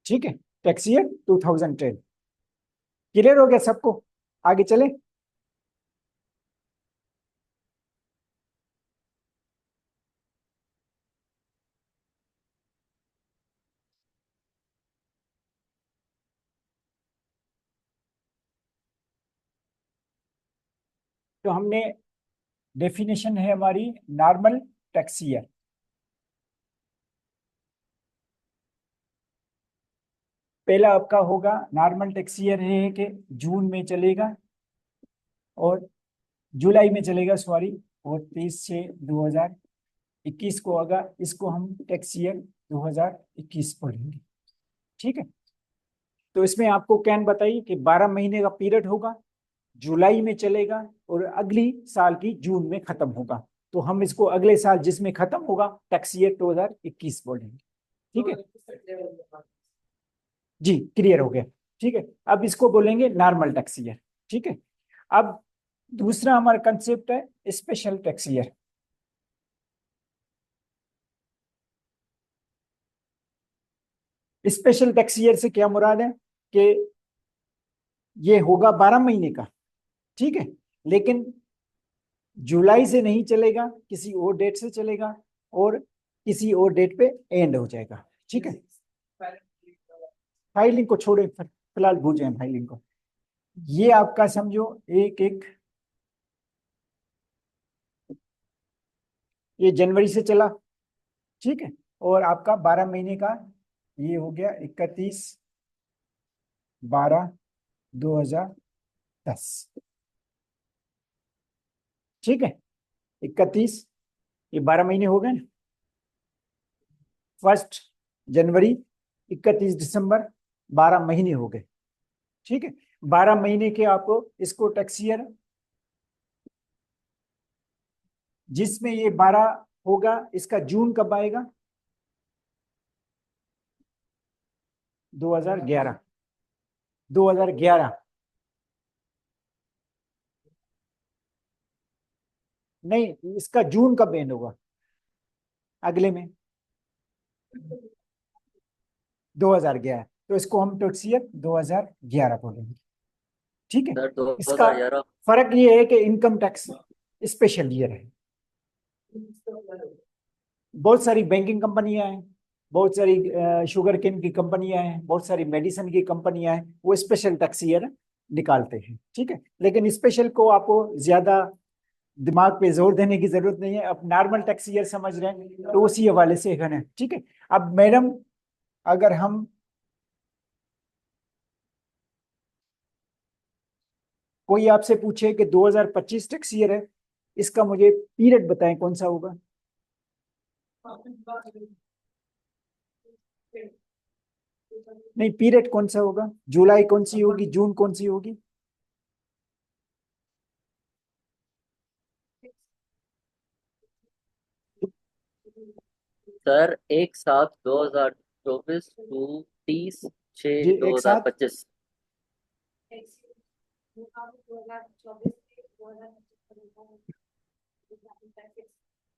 ठीक है, टैक्स ईयर 2010। क्लियर हो गया सबको? आगे चले। तो हमने, डेफिनेशन है हमारी नॉर्मल टैक्स ईयर। पहला आपका होगा नॉर्मल टैक्स ईयर है कि जून में चलेगा और जुलाई में चलेगा सॉरी, और 30 से 2021 को होगा। इसको हम टैक्स ईयर 2021 पढ़ेंगे। ठीक है, तो इसमें आपको कैन बताइए कि 12 महीने का पीरियड होगा, जुलाई में चलेगा और अगली साल की जून में खत्म होगा। तो हम इसको अगले साल जिसमें खत्म होगा टैक्स ईयर 2021 बोलेंगे। ठीक है जी, क्लियर हो गया। ठीक है, अब इसको बोलेंगे नॉर्मल टैक्स ईयर। ठीक है, अब दूसरा हमारा कंसेप्ट है special tax year. Special tax year से क्या मुराद है कि ये होगा 12 महीने का। ठीक है, लेकिन जुलाई से नहीं चलेगा, किसी और डेट से चलेगा और किसी और डेट पे एंड हो जाएगा। ठीक है, फाइलिंग को छोड़े, फिलहाल भूल जाए फाइलिंग को। ये आपका समझो एक एक, ये जनवरी से चला। ठीक है, और आपका 12 महीने का ये हो गया 31/12/2010। ठीक है, 31, ये 12 महीने हो गए ना। 1 जनवरी, 31 दिसंबर, 12 महीने हो गए। ठीक है, 12 महीने के आपको इसको टैक्स ईयर, जिसमें ये 12 होगा, इसका जून कब आएगा? 2011। 2011 नहीं, इसका जून कब एंड होगा? अगले में 2011। तो इसको हम टैक्स ईयर 2011 बोलेंगे। ठीक है, सर दो इसका हजार ग्यारह फर्क ये है कि इनकम टैक्स स्पेशल ईयर है। बहुत सारी बैंकिंग कंपनियां हैं, बहुत सारी शुगर केन की कंपनियां हैं, बहुत सारी मेडिसिन की कंपनियां हैं, वो स्पेशल टैक्स ईयर निकालते हैं। ठीक है, लेकिन स्पेशल को आपको ज्यादा दिमाग पे जोर देने की जरूरत नहीं है, अब नॉर्मल टैक्स ईयर समझ रहे हैं तो उसी हवाले से है। ठीक है, अब मैडम अगर हम कोई आपसे पूछे कि 2025 टैक्स ईयर है, इसका मुझे पीरियड बताएं कौन सा होगा। नहीं, पीरियड कौन सा होगा, जुलाई कौन सी होगी, जून कौन सी होगी? सर 1/7/2024 टू 30/6 जी दो एक हजार साथ। पच्चीस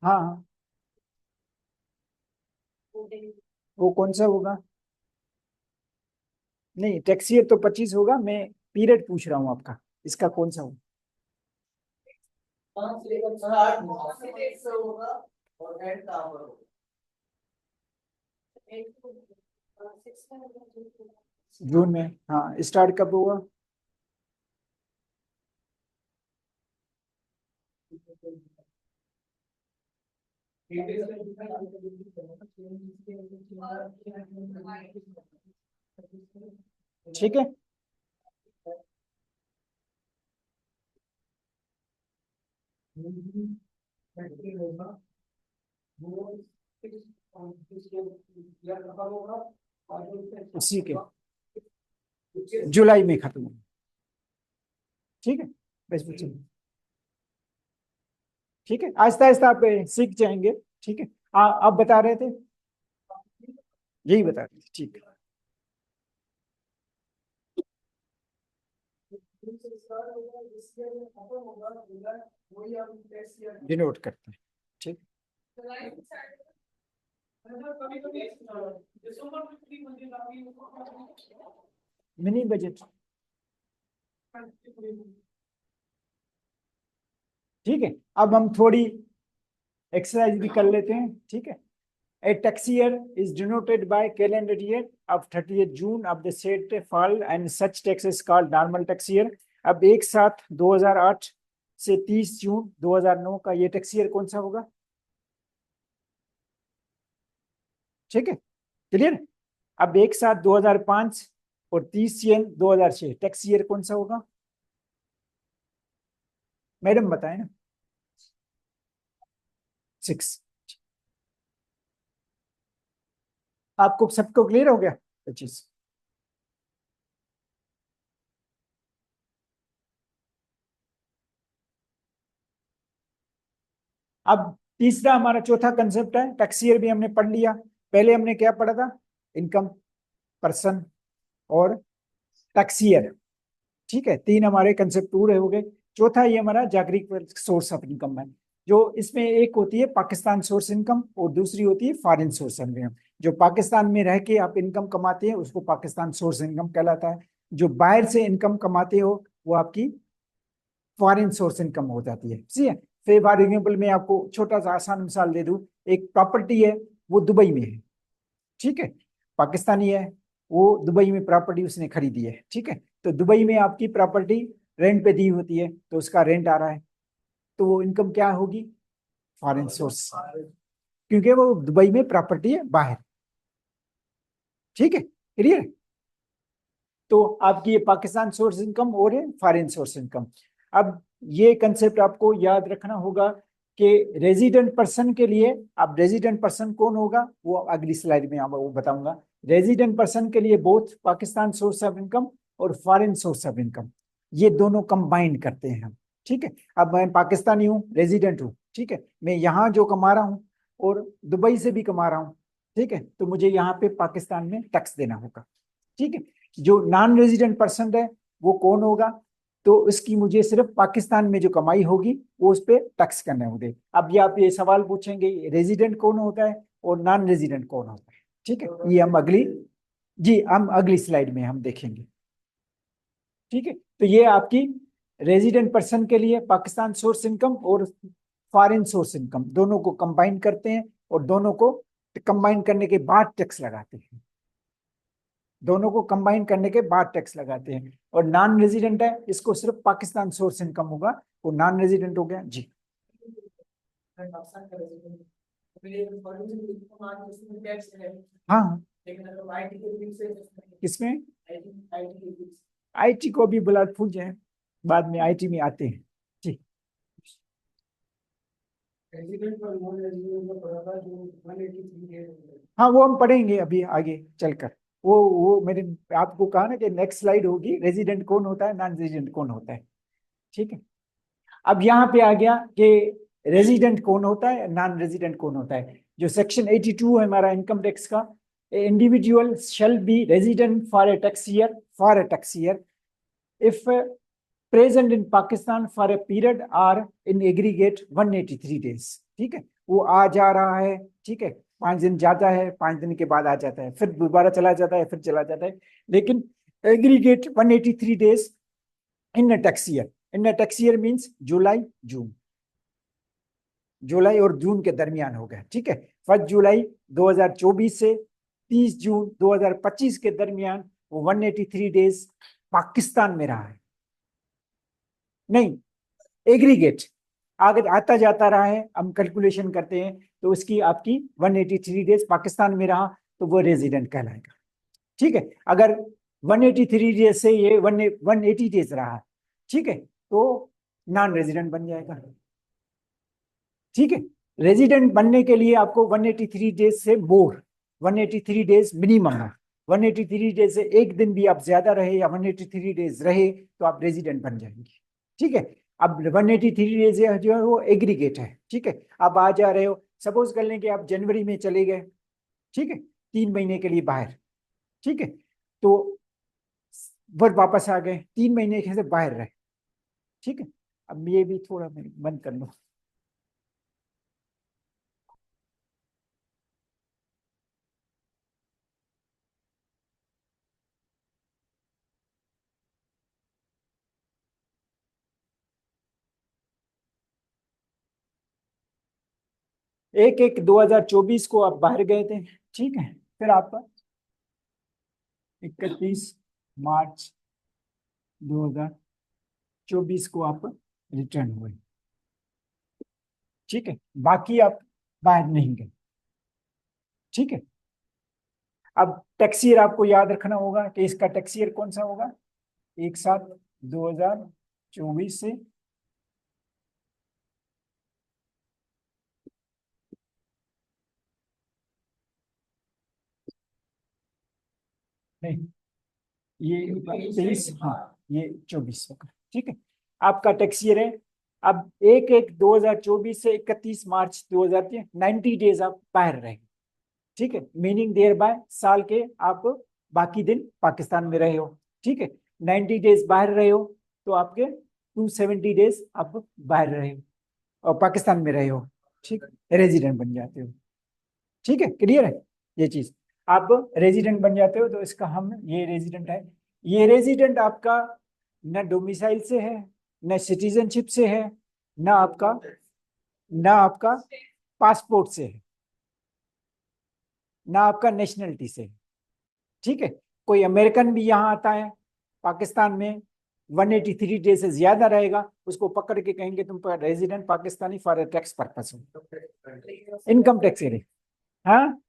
हाँ हाँ, वो कौन सा होगा? नहीं, टैक्स ईयर तो 25 होगा, मैं पीरियड पूछ रहा हूँ आपका, इसका कौन सा होगा? 5 से लेकर 8 होगा और एंड का होगा। जून में। हाँ, स्टार्ट कब हुआ? ठीक है, उसी के जुलाई में खत्म होगा। ठीक है, बस बच्चे, ठीक है, आहिस्ता आहिस्ता आप सीख जाएंगे। ठीक है, आप बता रहे थे, यही बता रहे थे। ठीक है, डिनोट करते हैं। ठीक, मिनी बजट। ठीक है, अब हम थोड़ी एक्सरसाइज भी कर लेते हैं। ठीक है, a tax year is denoted by calendar year of 30th June of the said fall and such tax is called normal tax year। अब एक साथ 2008 से 30 जून 2009 का ये टैक्स ईयर कौन सा होगा? ठीक है, क्लियर। अब एक साथ 2005 और 30 जून 2006 टैक्स ईयर कौन सा होगा? मैडम बताएं ना। 6। आपको सबको क्लियर हो गया 25? अब तीसरा हमारा चौथा कंसेप्ट है, टैक्स ईयर भी हमने पढ़ लिया। पहले हमने क्या पढ़ा था? इनकम, पर्सन और टैक्स ईयर। ठीक है, तीन हमारे कंसेप्ट पूरे हो गए। चौथा ये हमारा जागरिक सोर्स ऑफ इनकम है, जो इसमें एक होती है पाकिस्तान सोर्स इनकम और दूसरी होती है फॉरेन सोर्स इनकम। जो पाकिस्तान में रह के आप इनकम कमाते हैं उसको पाकिस्तान सोर्स इनकम कहलाता है, जो बाहर से इनकम कमाते हो वो आपकी फॉरेन सोर्स इनकम हो जाती है। ठीक है, फिर फॉर एग्जाम्पल मैं आपको छोटा सा आसान मिसाल दे दूं, एक प्रॉपर्टी है वो दुबई में है। ठीक है, पाकिस्तानी है, वो दुबई में प्रॉपर्टी उसने खरीदी है। ठीक है, तो दुबई में आपकी प्रॉपर्टी रेंट पे दी होती है तो उसका रेंट आ रहा है, तो वो इनकम क्या होगी? फॉरेन सोर्स, क्योंकि वो दुबई में प्रॉपर्टी है बाहर। ठीक है, क्लियर। तो आपकी ये पाकिस्तान सोर्स इनकम और है फॉरेन सोर्स इनकम। अब ये कंसेप्ट आपको याद रखना होगा कि रेजिडेंट पर्सन के लिए, अब रेजिडेंट पर्सन कौन होगा वो अगली स्लाइड में वो बताऊंगा। रेजिडेंट पर्सन के लिए both Pakistan source of income और फॉरेन सोर्स ऑफ इनकम ये दोनों कंबाइंड करते हैं हम। ठीक है, अब मैं पाकिस्तानी हूँ, रेजिडेंट हूँ। ठीक है, मैं यहाँ जो कमा रहा हूँ और दुबई से भी कमा रहा हूँ। ठीक है, तो मुझे यहाँ पे पाकिस्तान में टैक्स देना होगा। ठीक है, जो नॉन रेजिडेंट पर्सन है वो कौन होगा? तो इसकी मुझे सिर्फ पाकिस्तान में जो कमाई होगी वो उस पर टैक्स करने होंगे। अब ये आप ये सवाल पूछेंगे रेजिडेंट कौन होता है और नॉन रेजिडेंट कौन होता है? ठीक है, ये हम अगली जी हम अगली स्लाइड में हम देखेंगे। ठीक है, तो ये आपकी रेजिडेंट पर्सन के लिए पाकिस्तान सोर्स इनकम और फॉरेन सोर्स इनकम दोनों को कंबाइन करते हैं, और दोनों को कंबाइन करने के बाद टैक्स लगाते हैं। दोनों को कंबाइन करने के बाद टैक्स लगाते हैं। और नॉन रेजिडेंट है, इसको सिर्फ पाकिस्तान सोर्स इनकम होगा, वो नॉन रेजिडेंट हो गया जी। पाकिस्तान का रेजिडेंट तो ये फॉरेन इनकम आ गई, उसमें टैक्स है, हाँ हाँ, लेकिन अगर आईटी के बिल से किसमें? आईटी आईटी के बिल आईटी को भी बुला भूल जाए, बाद में आईटी में आते हैं जी। रेजिडेंट और नॉन रेजिडेंट का थोड़ा सा जो 183 है। हाँ वो हम पढ़ेंगे अभी आगे चलकर। वो मैंने आपको कहा ना कि नेक्स्ट स्लाइड होगी, रेजिडेंट कौन होता है, नॉन रेजिडेंट कौन होता है। ठीक है, अब यहाँ पे आ गया कि रेजिडेंट कौन होता है, नॉन रेजिडेंट कौन होता है। जो सेक्शन 82 है हमारा इनकम टैक्स का, individual shall be resident for a tax year if present in Pakistan for a period or in aggregate 183 days. ठीक है, वो आ जा रहा है, ठीक है, 5 दिन जाता है, 5 दिन के बाद आ जाता है, फिर दोबारा चला जाता है, फिर चला जाता है, लेकिन aggregate 183 days in tax year. In tax year means जुलाई जून, जुलाई और जून के दरमियान हो गया। ठीक है, 1 जुलाई 2024 से 30 जून 2025 के दरमियान वो 183 डेज पाकिस्तान में रहा है, नहीं एग्रीगेट अगर आता जाता रहा है, हम कैलकुलेशन करते हैं तो उसकी आपकी 183 डेज पाकिस्तान में रहा तो वो रेजिडेंट कहलाएगा। ठीक है, अगर 183 डेज से ये 180 डेज रहा, ठीक है, तो नॉन रेजिडेंट बन जाएगा। ठीक है, रेजिडेंट बनने के लिए आपको 183 डेज से मोर, 183 डेज मिनिमम है। 183 डेज से एक दिन भी आप ज्यादा रहे या 183 डेज रहे तो आप रेजिडेंट बन जाएंगे। ठीक है, अब 183 डेज जो है वो एग्रीगेट है। ठीक है, आप आ जा रहे हो, सपोज कर लें कि आप जनवरी में चले गए, ठीक है, 3 महीने के लिए बाहर, ठीक है, तो फिर वापस आ गए, 3 महीने से बाहर रहे। ठीक है, अब ये भी थोड़ा मैं बंद कर लो। एक एक 2024 को आप बाहर गए थे, ठीक है, फिर आपका 31 मार्च 2024 को आप रिटर्न हुए। ठीक है, बाकी आप बाहर नहीं गए। ठीक है, अब टैक्स ईयर आपको याद रखना होगा कि इसका टैक्स ईयर कौन सा होगा, 1/7/2024 से नहीं, ये 23, हाँ ये 24 होगा। ठीक है, आपका टैक्स ईयर है। अब 1/1/2024 से 31 मार्च 2000, 90 डेज आप बाहर रहेंगे। ठीक है, मीनिंग देयर बाय साल के आप बाकी दिन पाकिस्तान में रहे हो। ठीक है, 90 डेज बाहर रहे हो तो आपके 270 डेज आप बाहर रहे हो और पाकिस्तान में रहे हो। ठीक, रेजिडेंट बन जाते हो। ठीक है, क्लियर है ये चीज। आप रेजिडेंट बन जाते हो तो इसका हम, ये रेजिडेंट है, ये रेजिडेंट आपका न डोमिसाइल से है, न सिटीजनशिप से है, न आपका पासपोर्ट से है, ना आपका नेशनलिटी से। ठीक है, कोई अमेरिकन भी यहाँ आता है पाकिस्तान में, 183 डेज से ज्यादा रहेगा, उसको पकड़ के कहेंगे तुम पर resident Pakistani for tax purpose हो, इनकम टैक्स के लिए। हाँ,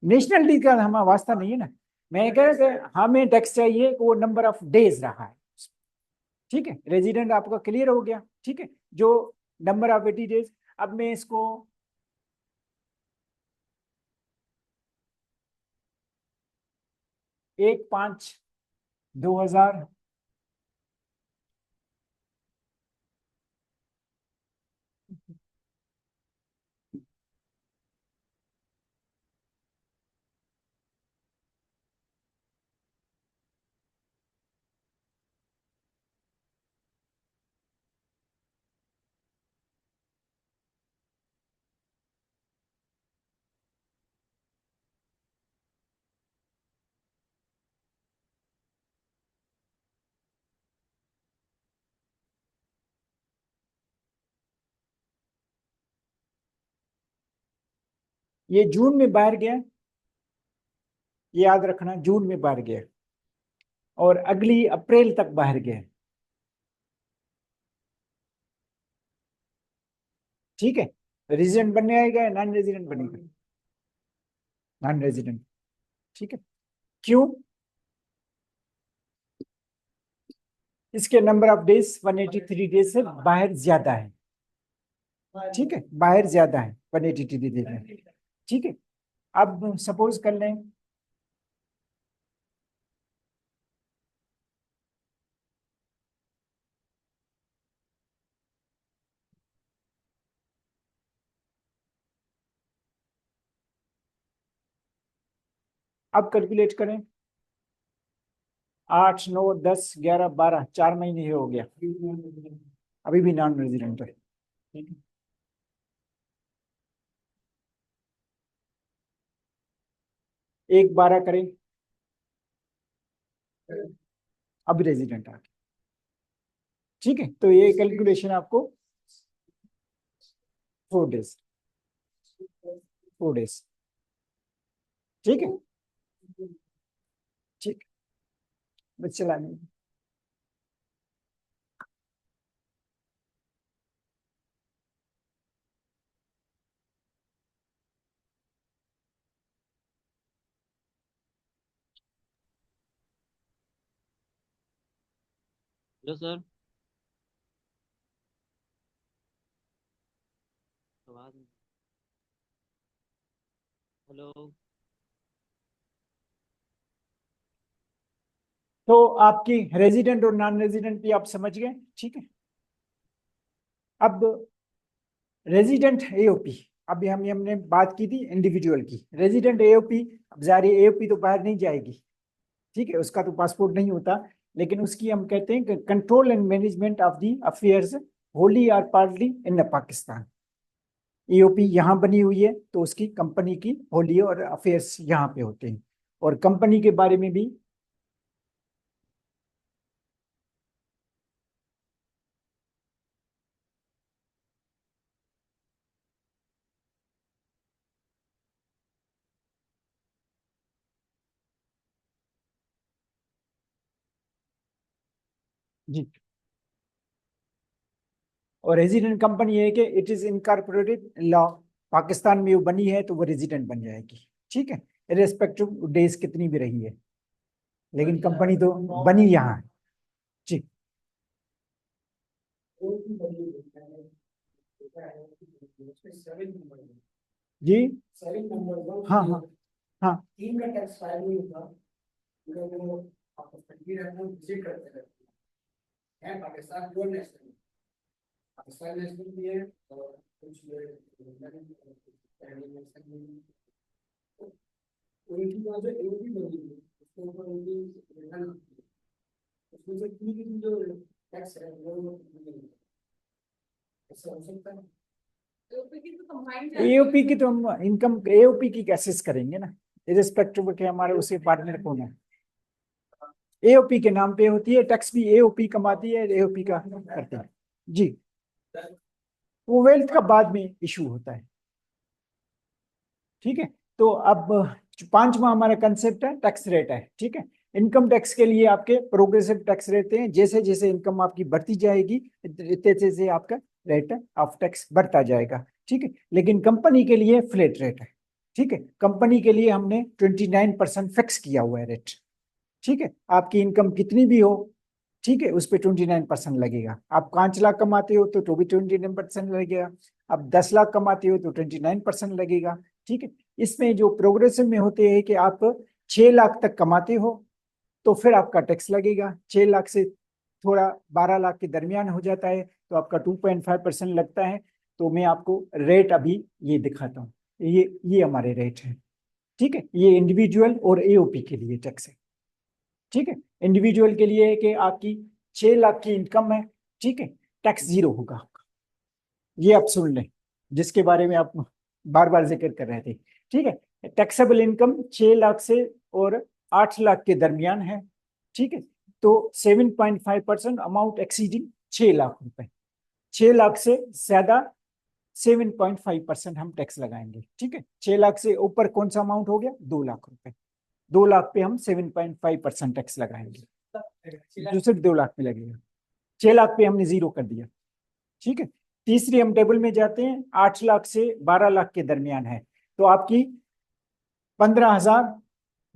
नेशनलिटी का हमारा वास्ता नहीं है ना, मैं कह रहा कि हमें टैक्स चाहिए कि वो नंबर ऑफ डेज रहा है। ठीक है, रेजिडेंट आपका क्लियर हो गया। ठीक है, जो नंबर ऑफ 80 डेज, अब मैं इसको 1/5/2000, ये जून में बाहर गया, ये याद रखना, जून में बाहर गया, और अगली अप्रैल तक बाहर गया। ठीक है, रेजिडेंट बनने आएगा या नॉन रेजिडेंट बनेगा? Non resident. ठीक है, क्यों? इसके नंबर ऑफ डेज 183 डेज से बाहर ज्यादा है। ठीक है, बाहर ज्यादा है 183 डेज में। ठीक है, अब सपोज कर लें अब कैलकुलेट करें, 8, 9, 10, 11, 12, 4 महीने ही हो गया, अभी भी नॉन रेजिडेंट है। ठीक है, 1, 12 करें, अब रेजिडेंट आ गया। ठीक है, तो ये कैलकुलेशन आपको 4 डेज, 4 डेज। ठीक है, ठीक, बस चलाने। हेलो सर, आवाज नहीं। हेलो। तो आपकी रेजिडेंट और नॉन रेजिडेंट भी आप समझ गए। ठीक है, अब रेजिडेंट एओपी, अभी हमने बात की थी इंडिविजुअल की। रेजिडेंट एओपी, अब जारी एओपी तो बाहर नहीं जाएगी। ठीक है, उसका तो पासपोर्ट नहीं होता, लेकिन उसकी हम कहते हैं control and management of the affairs Holi और पार्टली इन पाकिस्तान। एओपी यहाँ बनी हुई है, तो उसकी कंपनी की होली और अफेयर्स यहाँ पे होते हैं, और कंपनी के बारे में भी। जी, और रेजिडेंट कंपनी है कि it is incorporated law, Pakistan में वो बनी है तो वो रेजिडेंट बन जाएगी। ठीक है, इरेस्पेक्टिव डेज कितनी भी रही है, लेकिन कंपनी तो बनी यहाँ है। ठीक, जी, हाँ हाँ हाँ, तीन का टैक्स फाइल नहीं होता, वो आपको फटकी रहते हैं, विजिट करते रहते हैं। Pakistan pure national, Pakistan national भी है, और कुछ उनकी जो एओपी बनी है उसके ऊपर उनकी रिटर्न होती है, उसमें से की जो टैक्स है वो ऐसा हो सकता है। एओपी की तो हम इनकम एओपी की कैसेस करेंगे ना, इरेस्पेक्टिव के हमारे उसे पार्टनर कौन है। एओपी के नाम पे होती है, टैक्स भी एओपी कमाती है, एओपी का करते हैं। जी, वो वेल्थ का बाद में इशू होता है। ठीक है, तो अब 5वां हमारा कंसेप्ट है टैक्स रेट है। ठीक है, इनकम टैक्स के लिए आपके प्रोग्रेसिव टैक्स रहते हैं, जैसे जैसे इनकम आपकी बढ़ती जाएगी इतने जैसे आपका रेट ऑफ टैक्स बढ़ता जाएगा। ठीक है, लेकिन कंपनी के लिए फ्लैट रेट है। ठीक है, कंपनी के लिए हमने 29% फिक्स किया हुआ है रेट। ठीक है, आपकी इनकम कितनी भी हो, ठीक है, उस पर 29% लगेगा। आप 5 लाख कमाते हो तो भी 29% लगेगा, आप 10 लाख कमाते हो तो 29% लगेगा। ठीक है, इसमें जो प्रोग्रेसिव में होते हैं कि आप 6 लाख तक कमाते हो तो फिर आपका टैक्स लगेगा, 6 लाख से थोड़ा 12 लाख के दरमियान हो जाता है तो आपका 2.5% लगता है। तो मैं आपको रेट अभी ये दिखाता हूँ, ये हमारे रेट है। ठीक है, ये इंडिविजुअल और एओपी के लिए टैक्स है। ठीक है, इंडिविजुअल के लिए है कि आपकी 6 लाख की इनकम है, ठीक है, टैक्स 0 होगा आपका, ये आप सुन लें, जिसके बारे में आप बार बार जिक्र कर रहे थे। ठीक है, टैक्सेबल इनकम 6 लाख से और 8 लाख के दरमियान है। ठीक है, तो 7.5% अमाउंट एक्सीडिंग 6 लाख रुपए, 6 लाख से ज्यादा 7.5% हम टैक्स लगाएंगे। ठीक है, 6 लाख से ऊपर कौन सा अमाउंट हो गया, 2 लाख रुपए। 2 लाख पे हम 7.5% टैक्स लगाएंगे, जो सिर्फ 2 लाख पे लगेगा। 6 लाख पे हमने जीरो कर दिया। ठीक है, तीसरी हम टेबल में जाते हैं, 8 लाख से 12 लाख के दरमियान है, तो आपकी 15,000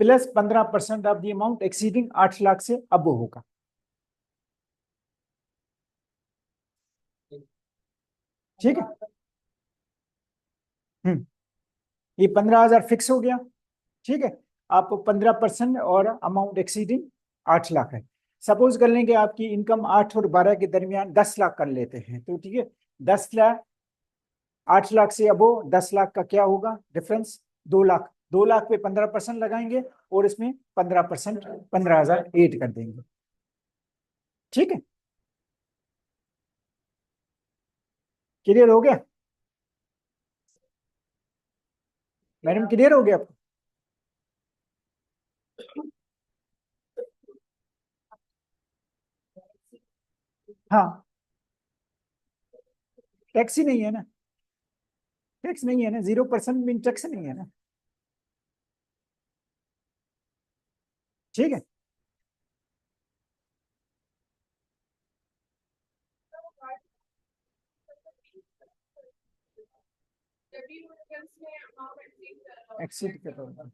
plus 15% of the amount exceeding 8 lakh से अब होगा। ठीक है, ये 15,000 फिक्स हो गया। ठीक है, आप 15% और अमाउंट एक्सीडिंग 8 लाख है। सपोज कर लेंगे आपकी इनकम 8 और 12 के दरमियान 10 लाख कर लेते हैं, तो ठीक है, 10 लाख 8 लाख से अबो 10 लाख का क्या होगा डिफरेंस, 2 लाख। 2 लाख पे 15% लगाएंगे और इसमें 15% 15,000 ऐड कर देंगे। ठीक है, क्लियर हो गया मैडम, क्लियर हो गया आपको? हाँ, टैक्स ही नहीं है ना, टैक्स नहीं है ना, 0% मीन टैक्स नहीं है ना। ठीक है, एक्सीड कर रहा हूं।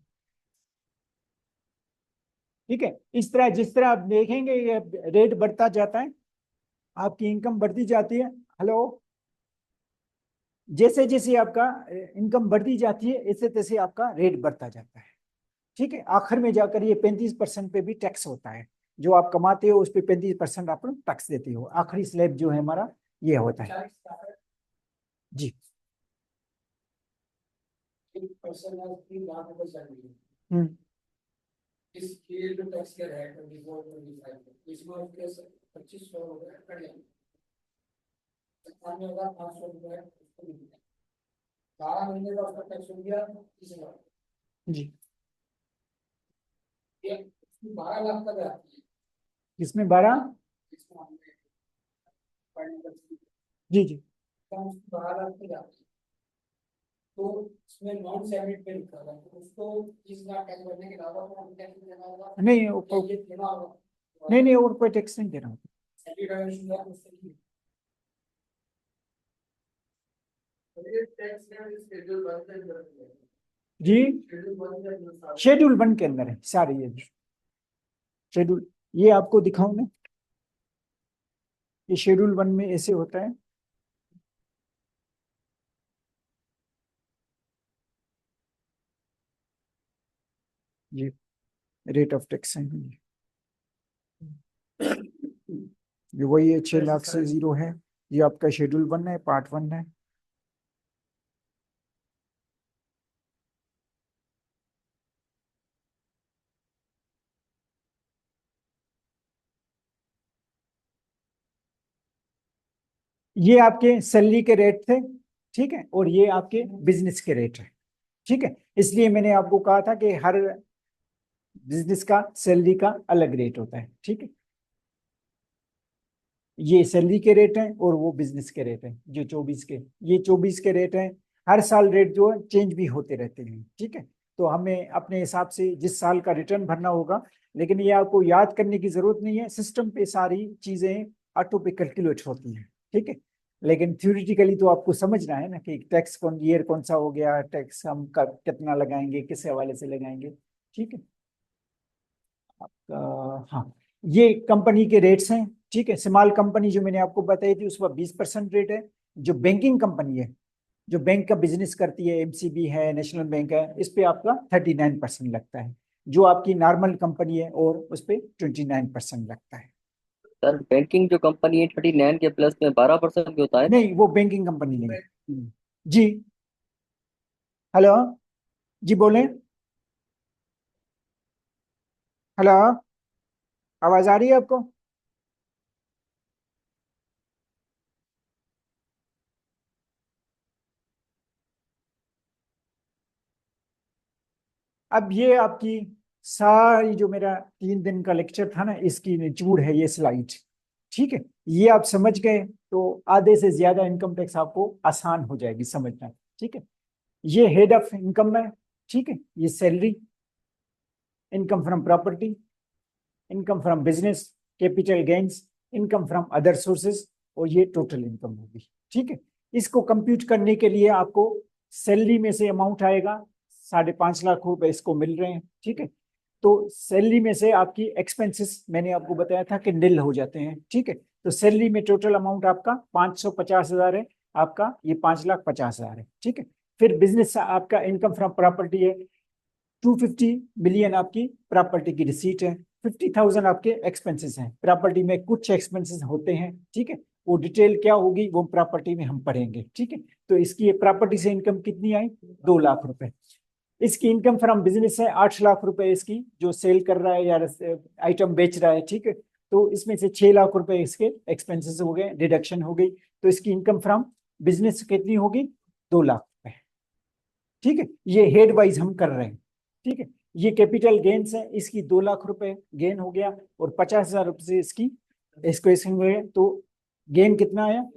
ठीक है, इस तरह जिस तरह आप देखेंगे ये रेट बढ़ता जाता है, आपकी इनकम बढ़ती जाती है। हेलो, जैसे जैसे आपका इनकम बढ़ती जाती है ऐसे तैसे आपका रेट बढ़ता जाता है। ठीक है, आखिर में जाकर ये 35% पे भी टैक्स होता है, जो आप कमाते हो उस पर 35% आप लोग टैक्स देते हो। आखिरी स्लैब जो है हमारा ये होता है जी। हम्म, इसके जो टैक्स के है 24 25 इसमें उसके 2500 रुपए कट जाएंगे, 57,500 रुपए उसको भी दिया। 12 महीने का उसका टैक्स हो गया 30,000। जी, ये 12 लाख तक आती है, इसमें 12, इसको हमने फाइनल कर दी, जी जी, तो उसकी 12 लाख तक आती है। तो इसमें नॉन सैलरीड पे लिखा था, तो उसको 30,000 टैक्स भरने के अलावा तो हमें टैक्स देना होगा, नहीं ये देना होगा। नहीं नहीं, और कोई टैक्स नहीं देना होता। सैलरी डायमेंशन है उससे की ये टैक्स का शेड्यूल बनता है जी, शेड्यूल बन जाए शेड्यूल 1 के अंदर है सारे ये शेड्यूल। ये आपको दिखाऊं मैं, ये शेड्यूल 1 में ऐसे होता है। जी, रेट ऑफ टैक्स है ये वही है, 6 लाख से जीरो है। ये आपका शेड्यूल 1 है, पार्ट 1 है। ये आपके सैलरी के रेट थे। ठीक है, और ये आपके बिजनेस के रेट है। ठीक है, इसलिए मैंने आपको कहा था कि हर बिजनेस का सैलरी का अलग रेट होता है। ठीक है, ये सैलरी के रेट हैं और वो बिजनेस के रेट हैं जो 24 के, ये 24 के रेट हैं। हर साल रेट जो है चेंज भी होते रहते हैं। ठीक है, तो हमें अपने हिसाब से जिस साल का रिटर्न भरना होगा, लेकिन ये आपको याद करने की जरूरत नहीं है, सिस्टम पे सारी चीजें ऑटो पे कैलकुलेट होती हैं। ठीक है, लेकिन थ्योरेटिकली तो आपको समझना है ना कि टैक्स कौन ईयर कौन सा हो गया, टैक्स हम कब कितना लगाएंगे, किस हवाले से लगाएंगे। ठीक है, हाँ, ये कंपनी के रेट्स हैं। ठीक है, स्मॉल कंपनी जो मैंने आपको बताई थी उस पर 20% रेट है। जो बैंकिंग कंपनी है, जो बैंक का बिजनेस करती है, एमसीबी है, नेशनल बैंक है, इस पे आपका 39% लगता है। जो आपकी नॉर्मल कंपनी है और उस पे 29% लगता है। सर बैंकिंग जो कंपनी है 39 के प्लस में 12% भी होता है। नहीं, वो बैंकिंग कंपनी नहीं है। जी, हेलो, जी बोलें, हेलो, आवाज आ रही है आपको? अब ये आपकी सारी जो मेरा 3 दिन का लेक्चर था ना, इसकी निचोड़ है ये स्लाइड। ठीक है, ये आप समझ गए तो आधे से ज्यादा इनकम टैक्स आपको आसान हो जाएगी समझना। ठीक है, ये हेड ऑफ इनकम है। ठीक है, ये salary, income from property, income from business, capital gains, income from other sources, और ये टोटल इनकम होगी। ठीक है, इसको कंप्यूट करने के लिए आपको सैलरी में से अमाउंट आएगा 5.5 लाख रुपए इसको मिल रहे हैं। ठीक है, तो सैलरी में से आपकी एक्सपेंसेस मैंने आपको बताया था कि निल हो जाते हैं। ठीक है, तो सैलरी में टोटल अमाउंट आपका 550,000 है, आपका ये 5,50,000 है। ठीक है, फिर बिजनेस आपका इनकम फ्रॉम प्रॉपर्टी है, 250 मिलियन आपकी प्रॉपर्टी की रिसीट है, 50,000 आपके एक्सपेंसेस हैं। प्रॉपर्टी में कुछ एक्सपेंसेस होते हैं। ठीक है, वो डिटेल क्या होगी वो प्रॉपर्टी में हम पढ़ेंगे। ठीक है, तो इसकी प्रॉपर्टी से इनकम कितनी आई, 2 लाख रुपए। इसकी इनकम फ्रॉम बिजनेस है 8 लाख रुपए, इसकी जो सेल कर रहा है या आइटम बेच रहा है। ठीक है, तो इसमें से 6 लाख रुपए इसके एक्सपेंसेस हो गए, डिडक्शन हो गई, तो इसकी इनकम फ्रॉम बिजनेस कितनी होगी, 2 लाख रुपए। ठीक है, ये हेड वाइज हम कर रहे हैं। ठीक है, ये कैपिटल गेन्स है, इसकी 2 लाख रुपए गेन हो गया, और 50,000 रुपए से इसको हुए, तो गेन कितना आया,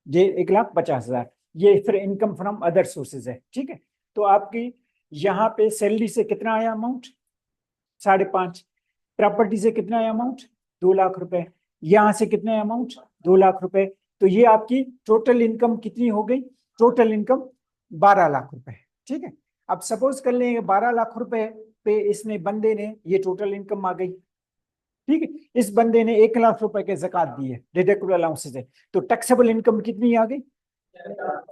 ये 1,50,000। ये फिर इनकम फ्रॉम अदर सोर्सेज है। ठीक है, तो आपकी यहाँ पे सैलरी से कितना आया अमाउंट, 5.5, प्रॉपर्टी से कितना आया अमाउंट, 2 लाख रुपए, यहाँ से कितना अमाउंट, 2 लाख रुपए, तो ये आपकी टोटल इनकम कितनी हो गई, टोटल इनकम 12 लाख रुपए। ठीक है, अब सपोज कर लेंगे 12 लाख रुपए पे इसने बंदे ने ये टोटल इनकम आ गई। ठीक है, इस बंदे ने 1 लाख रुपए के ज़कात दिए डिडक्टेबल अलाउंसेस है, तो टैक्सेबल इनकम कितनी आ गई,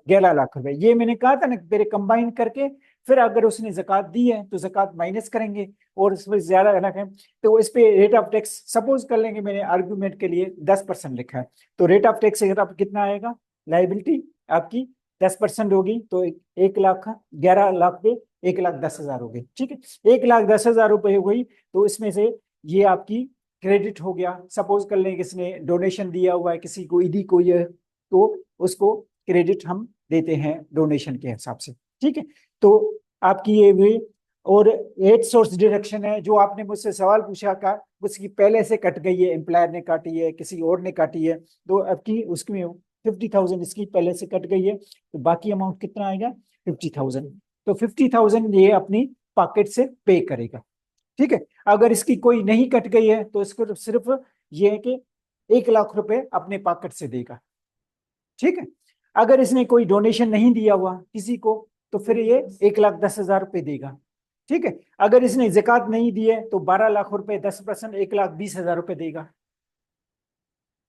11 लाख रुपए। ये मैंने कहा था ना मेरे कंबाइन करके, फिर अगर उसने ज़कात दी है तो ज़कात माइनस करेंगे, और इसमें ज्यादा रखें तो इस पे रेट ऑफ टैक्स सपोज कर लेंगे, मैंने आर्ग्यूमेंट के लिए 10% लिखा है, तो रेट ऑफ टैक्स कितना आएगा, लाइबिलिटी आपकी 10% होगी, तो 1,11,00,000 पे 1,10,000 हो गई। ठीक है, 1,10,000 रुपए हो गई, तो इसमें से ये आपकी क्रेडिट हो गया। सपोज कर लें किसने डोनेशन दिया हुआ है, किसी को ईडी को, ये तो उसको क्रेडिट हम देते हैं डोनेशन के हिसाब से। ठीक है, तो आपकी ये हुई। और एट सोर्स डिडक्शन है, जो आपने मुझसे सवाल पूछा का उसकी पहले से कट गई है, एम्प्लॉयर ने काटी है, किसी और ने काटी है, तो आपकी उसमें 50,000 इसकी पहले से कट गई है, तो बाकी अमाउंट कितना आएगा, 50,000। तो 50,000 ये अपनी पॉकेट से पे करेगा। ठीक है, अगर इसकी कोई नहीं कट गई है तो इसको सिर्फ ये है कि 1 लाख रुपए अपने पॉकेट से देगा। ठीक है, अगर इसने कोई डोनेशन नहीं दिया हुआ किसी को, तो फिर ये 1,10,000 रुपए देगा। ठीक है, अगर इसने ज़कात नहीं दी है तो 12 लाख रुपए 10%, 1,20,000 रुपए देगा।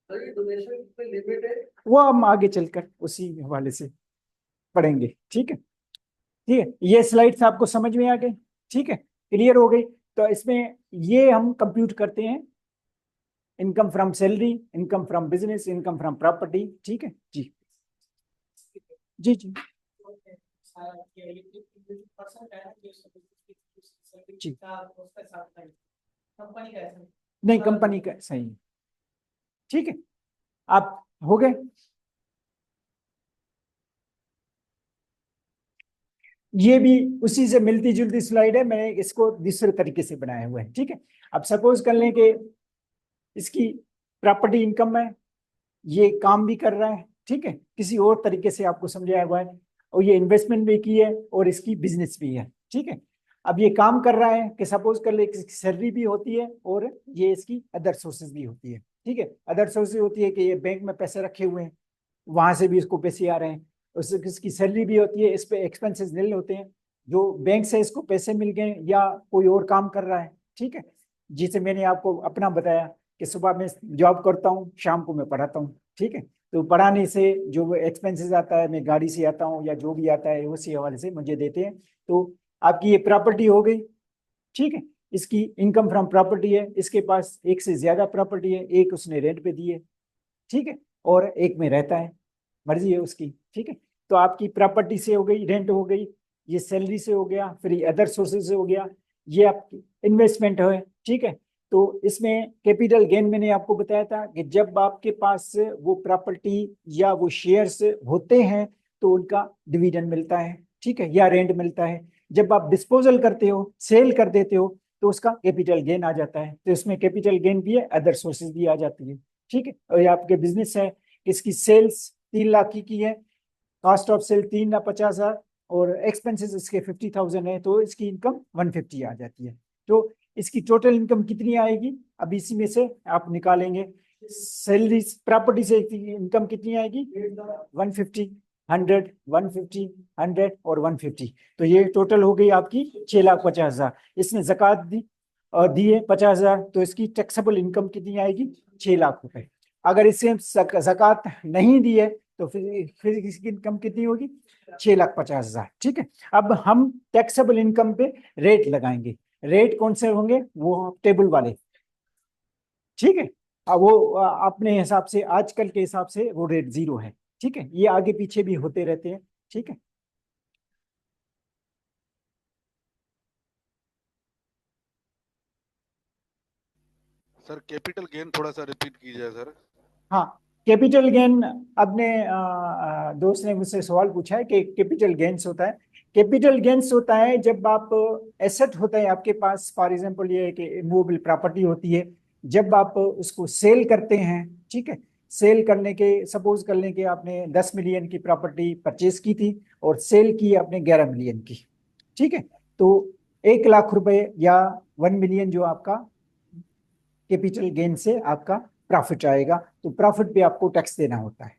डोनेशन पे लिमिट है, वो हम आगे चलकर उसी हवाले से पढ़ेंगे। ठीक है, ठीक है, ये स्लाइड्स आपको समझ में आ गई। ठीक है, क्लियर हो गई। तो इसमें ये हम कंप्यूट करते हैं income from salary, income from business, income from property. ठीक है जी, जी जी जी, कंपनी का ऐसा नहीं कंपनी का सही है। ठीक है, आप हो गए। ये भी उसी से मिलती जुलती स्लाइड है, मैंने इसको दूसरे तरीके से बनाया हुआ है। ठीक है, अब सपोज कर लें कि इसकी प्रॉपर्टी इनकम है, ये काम भी कर रहा है। ठीक है, किसी और तरीके से आपको समझाया हुआ है, और ये इन्वेस्टमेंट भी की है और इसकी बिजनेस भी है। ठीक है, अब ये काम कर रहा है कि सपोज कर ले इसकी सैलरी भी होती है और ये इसकी अदर सोर्सेज भी होती है। ठीक है, अदर सोर्सेज होती है कि ये बैंक में पैसे रखे हुए हैं, वहां से भी इसको पैसे आ रहे हैं, उससे इसकी सैलरी भी होती है, इस पे एक्सपेंसेस निल होते हैं, जो बैंक से इसको पैसे मिल गए या कोई और काम कर रहा है। ठीक है, जिसे मैंने आपको अपना बताया कि सुबह मैं जॉब करता हूँ, शाम को मैं पढ़ाता हूँ। ठीक है, तो पढ़ाने से जो एक्सपेंसेस आता है, मैं गाड़ी से आता हूँ या जो भी आता है उसी हवाले से मुझे देते हैं। तो आपकी ये प्रॉपर्टी हो गई। ठीक है, इसकी इनकम फ्रॉम प्रॉपर्टी है, इसके पास एक से ज्यादा प्रॉपर्टी है, एक उसने रेंट पे दी है। ठीक है, और एक में रहता है, मर्जी है उसकी। ठीक है, तो आपकी प्रॉपर्टी से हो गई, रेंट हो गई, ये सैलरी से हो गया, फिर ये अदर सोर्सेज से हो गया, ये आपकी इन्वेस्टमेंट है। ठीक है, तो इसमें कैपिटल गेन मैंने आपको बताया था कि जब आपके पास वो प्रॉपर्टी या वो शेयर्स होते हैं तो उनका डिविडेंड मिलता है। ठीक है, या रेंट मिलता है। जब आप डिस्पोजल करते हो, सेल कर देते हो, तो उसका कैपिटल गेन आ जाता है। तो इसमें कैपिटल गेन भी है, अदर सोर्सेज भी आ जाती है। ठीक है, और ये आपके बिजनेस है, इसकी सेल्स 3 लाख की है, कॉस्ट ऑफ सेल 3,50,000 और एक्सपेंसेस इसके 50,000 है, तो इसकी इनकम 150 आ जाती है। तो इसकी टोटल इनकम कितनी आएगी, अब इसी में से आप निकालेंगे। सैलरी प्रॉपर्टी से इनकम कितनी आएगी, 150, 100, 150, 100 और 150। तो ये टोटल हो गई आपकी 6,50,000। इसने जक़ात दी और दिए 50,000, तो इसकी टैक्सेबल इनकम कितनी आएगी, 6 लाख रुपए। अगर इससे जक़ात नहीं दी है तो फिर इसकी इनकम कितनी होगी, 6,50,000। ठीक है, अब हम टैक्सेबल इनकम पे रेट लगाएंगे। रेट कौन से होंगे, वो टेबल वाले। ठीक है, अब वो अपने हिसाब से, आजकल के हिसाब से वो रेट 0 है। ठीक है, ये आगे पीछे भी होते रहते हैं। ठीक है, सर कैपिटल गेन थोड़ा सा रिपीट कीजिए सर। हाँ, कैपिटल गेन, अपने दोस्त ने मुझसे सवाल पूछा है कि कैपिटल गेन्स होता है। कैपिटल गेन्स होता है जब आप एसेट होता है आपके पास, फॉर एग्जांपल ये है कि मूवेबल प्रॉपर्टी होती है, जब आप उसको सेल करते हैं। ठीक है, सेल करने के, सपोज कर लें कि आपने 10 मिलियन की प्रॉपर्टी परचेज की थी और सेल की आपने 11 मिलियन की। ठीक है, तो 1 लाख रुपए या 1 मिलियन जो आपका कैपिटल गेन से आपका प्रॉफिट आएगा, तो प्रॉफिट पे आपको टैक्स देना होता है।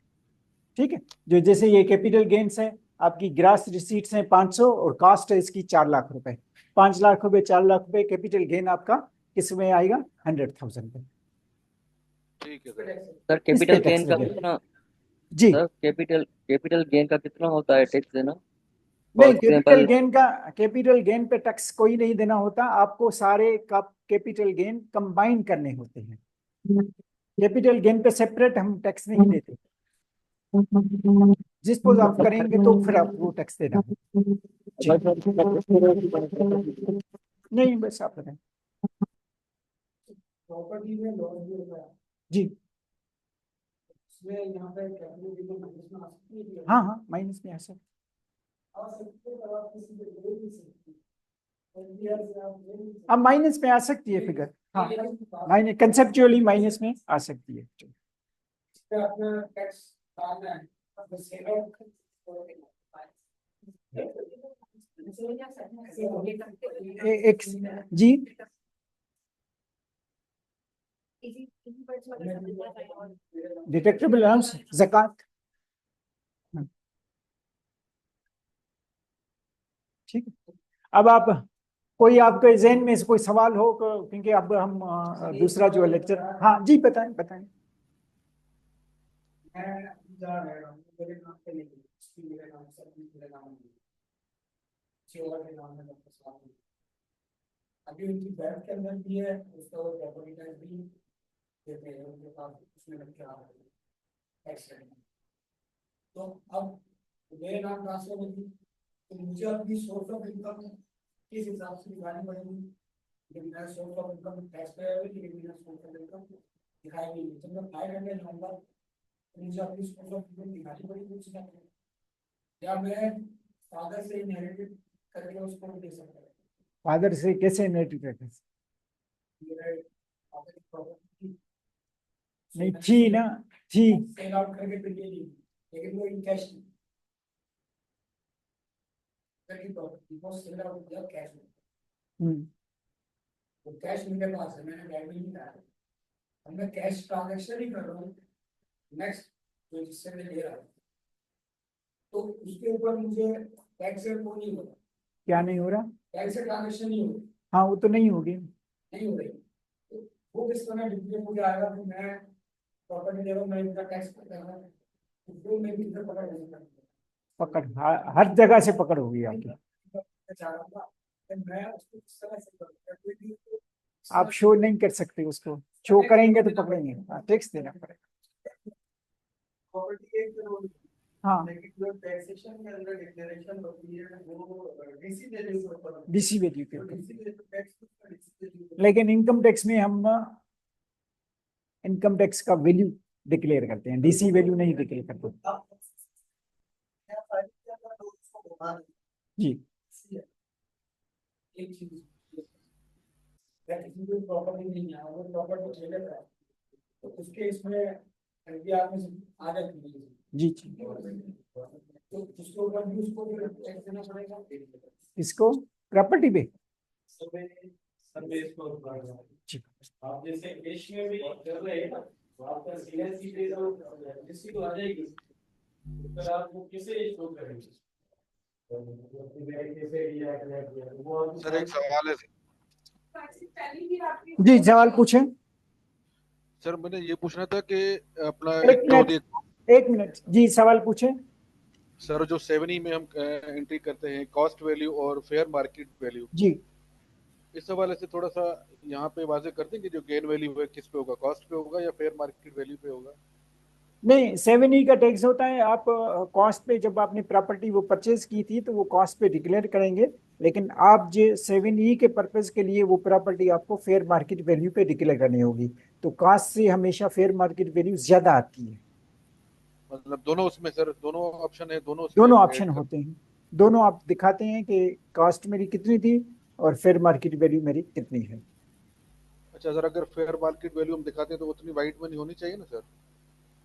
ठीक है, जो जैसे ये कैपिटल गेन्स है, आपकी ग्रास रिसीट्स हैं 500 और कॉस्ट है इसकी 4 लाख रुपए। 5 लाख रुपए, 4 लाख रुपए, कैपिटल गेन आपका किस में आएगा, 100,000 पे। ठीक है सर। सर इस पे कैपिटल टैक्स गेन का लगेगा कितना, जी। सर कैपिटल गेन का कितना होता है टैक्स देना, फॉर नहीं, कैपिटल एग्जाम्पल? गेन का, कैपिटल गेन पे टैक्स कोई नहीं देना होता आपको, सारे का कैपिटल गेन कंबाइन करने होते हैं। कैपिटल गेन पे सेपरेट हम टैक्स नहीं देते, जिसको आप करेंगे तो फिर आप वो टैक्स देना होगा जी। नहीं, बस आप बताएं प्रॉपर्टी में लॉस भी होता है, जी। इसमें यहाँ पे कैपिटल गेन माइनस में आ सकती है। हाँ हाँ, माइनस में ऐसा, आ सकती है, पर आप किसी को दे नहीं सकते। एनपीआर से आप दे नहीं अब माइनस में आ सकती है फिगर। हाँ, सकते। माइनस कंसेप्चुअली माइनस में आ सकती है। इस पे अपना टैक्स डालना है, तो सेवा एक जी, डिटेक्टेबल अलाउंस, ज़कात। ठीक है, अब आप कोई आपके जहन में से कोई सवाल हो, क्योंकि अब हम दूसरा जो लेक्चर, हाँ जी, बताएं बताएं। मैं जा रहा हूँ, मेरे नाम पे नहीं है, इसकी मेरे नाम से, मेरे नाम नहीं है, चेवा के नाम में मेरे साथ नहीं है। अभी उनकी बैंक के अंदर भी है, उसका वो प्रॉपर्टी टैक्स भी देते हैं, उनके पास उसमें लग के आ रहा है टैक्स रेट। तो अब मेरे नाम ट्रांसफर होगी, तो मुझे अपनी सोर्स ऑफ इनकम किस हिसाब से दिखानी पड़ेगी। लेकिन मैं सोर्स ऑफ इनकम टैक्स पे है, लेकिन मेरा सोर्स ऑफ इनकम दिखाई नहीं। जब मैं 500 लाऊंगा तो मुझे अपनी सोर्स ऑफ इनकम दिखानी पड़ेगी उस हिसाब से, या मैं फादर से इनहेरिटेड करके उसको भी दे सकता हूँ। फादर से कैसे इनहेरिट करते हैं? मेरे फादर की प्रॉपर्टी नहीं थी ना, थी। सेल आउट करके फिर ये ली, लेकिन वो इन कैश नहीं की प्रॉपर्टी वो सेल आउट किया कैश में। तो कैश मेरे पास है, मैंने बैंक में नहीं डाला। अब मैं कैश ट्रांजैक्शन ही कर रहा हूँ, नेक्स्ट जो जिससे मैं ले रहा हूँ, तो उसके ऊपर मुझे टैक्स रेट वो नहीं होगा। क्या नहीं हो रहा? टैक्स से ट्रांजैक्शन नहीं होगी, हाँ, वो तो नहीं होगी। नहीं हो रही। तो वो किस तरह डिप्लीट मुझे आएगा कि मैं प्रॉपर्टी ले रहा हूँ, मैं इनका टैक्स कर रहा हूँ, तो मैं किधर पकड़ नहीं सकता। पकड़, हर जगह से पकड़ होगी आपकी। चाह रहा था मैं उसको किस तरह से करूँ, आप शो नहीं कर सकते उसको, शो करेंगे तो पकड़ेंगे, टैक्स देना पड़ेगा। प्रॉपर्टी एक करोड़, हाँ, लेकिन जो टैक्सेशन के अंदर डिक्लेरेशन होती है वो डीसी वैल्यू के ऊपर, डीसी वैल्यू के ऊपर। डीसी वैल्यू टैक्स, लेकिन इनकम टैक्स में हम इनकम टैक्स का वैल्यू डिक्लेयर करते हैं, डीसी वैल्यू नहीं डिक्लेयर करते जी। एक चीज किसी को प्रॉपर्टी नहीं है, वो प्रॉपर्टी ले लेता है, तो उसके इसमें एफडीआर में आ जाती है। जी जी। तो जिसके ऊपर भी उसको भी टैक्स देना पड़ेगा। इसको प्रॉपर्टी पे सर्वे सर्वे इसको पड़ेगा। जी। आप जैसे देश में भी कर रहे हैं ना, तो आपका सीएससी पे तो जिसकी तो आ जाएगी, तो आप वो कैसे शो करेंगे? सर एक सवाल है। जी सवाल पूछें। सर मैंने ये पूछना था कि अपना एक एक तो मिनट, होती एक मिनट जी, सवाल पूछें। सर जो 7E में हम एंट्री करते हैं कॉस्ट वैल्यू और फेयर मार्केट वैल्यू, जी इस हवाले से थोड़ा सा यहाँ पे वाजे कर देंगे जो गेन वैल्यू है किस पे होगा, कॉस्ट पे होगा या फेयर मार्केट वैल्यू पे होगा? नहीं, 7E का टैक्स होता है, आप कॉस्ट पे, जब आपने प्रॉपर्टी वो परचेज की थी तो वो कॉस्ट पे डिक्लेयर करेंगे, लेकिन आप जो 7E के पर्पज के लिए वो प्रॉपर्टी आपको फेयर मार्केट वैल्यू पे डिक्लेयर करनी होगी। तो कॉस्ट से हमेशा फेयर मार्केट वैल्यू ज्यादा आती है। मतलब दोनों उसमें सर, दोनों ऑप्शन है, दोनों उसमें दोनों ऐड ऑप्शन कर। होते हैं, दोनों आप दिखाते हैं कि कॉस्ट मेरी कितनी थी और फेयर मार्केट वैल्यू मेरी कितनी है। अच्छा सर, अगर फेयर मार्केट वैल्यू हम दिखाते हैं तो उतनी वाइट में नहीं होनी चाहिए ना सर?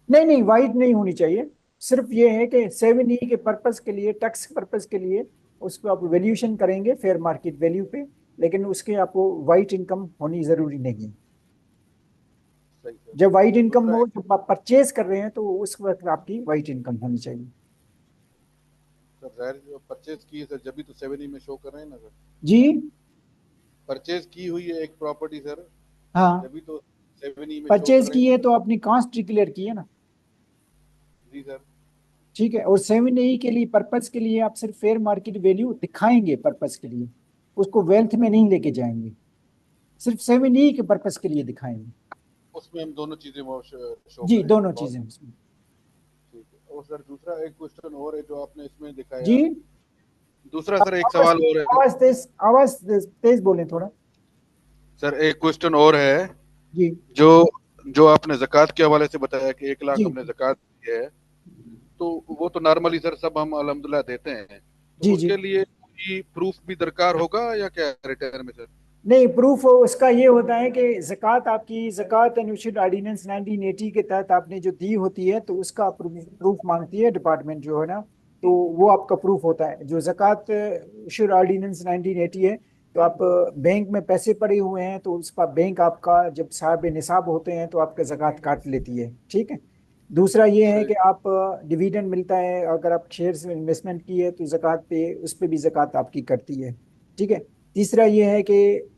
नहीं नहीं, वाइट नहीं होनी चाहिए। सिर्फ ये है कि 7E के पर्पज के लिए, टैक्स पर्पज के लिए उसको आप वैल्यूएशन करेंगे फेयर मार्केट वैल्यू पे, लेकिन उसके आपको वाइट इनकम होनी जरूरी नहीं है। सही सर। जब वाइट इनकम दूसरा हो, जब आप परचेज कर रहे हैं तो उस वक्त आपकी वाइट इनकम होनी चाहिए। सर जाहिर जो परचेज की है सर, जब भी तो 7E में शो कर रहे हैं ना सर। जी परचेज की हुई है एक प्रॉपर्टी सर, हाँ, जब भी तो 7E में शो कर परचेज रहे की हैं है ना तो आपने कॉस्ट डिक्लेयर की है ना। सर। जी सर। ठीक है, और 7E के लिए पर्पज के लिए आप सिर्फ फेयर मार्केट वैल्यू दिखाएंगे पर्पज के लिए, उसको वेल्थ में नहीं लेके जाएंगे, सिर्फ 7E के पर्पज के लिए दिखाएंगे। उसमें हम दोनों चीजें वो शो जी, करेंगे, दोनों कॉस्ट। चीजें उसमें। ठीक है। और सर दूसरा एक क्वेश्चन और है जो आपने इसमें जी, दिखाया। दूसरा आप सर एक आवाज सवाल और है। आवाज तेज, आवाज तेज बोलें थोड़ा। सर एक क्वेश्चन और है जी जो जो आपने ज़कात के हवाले से बताया कि 1 लाख जी हमने ज़कात दी है, तो वो तो नॉर्मली सर सब हम अल्हम्दुलिल्लाह देते हैं, तो जी जी। उसके लिए कोई प्रूफ भी दरकार होगा या क्या रिटर्न में सर? नहीं, प्रूफ उसका ये होता है कि ज़कात, आपकी ज़कात एंड इशूड ऑर्डिनेंस 1980 के तहत आपने जो दी होती है तो उसका प्रूफ मांगती है डिपार्टमेंट जो है ना, तो वो आपका प्रूफ होता है। जो ज़कात इशूड ऑर्डिनेंस 1980 है, तो आप बैंक में पैसे पड़े हुए हैं तो उसका बैंक आपका जब साहब निसाब होते हैं तो आपका ज़कात काट लेती है। ठीक है। दूसरा ये है सही। कि आप डिविडेंड मिलता है, अगर आप शेयर्स में इन्वेस्टमेंट की है तो ज़कात पे, उस पे भी ज़कात आपकी करती है। ठीक है। तीसरा ये है कि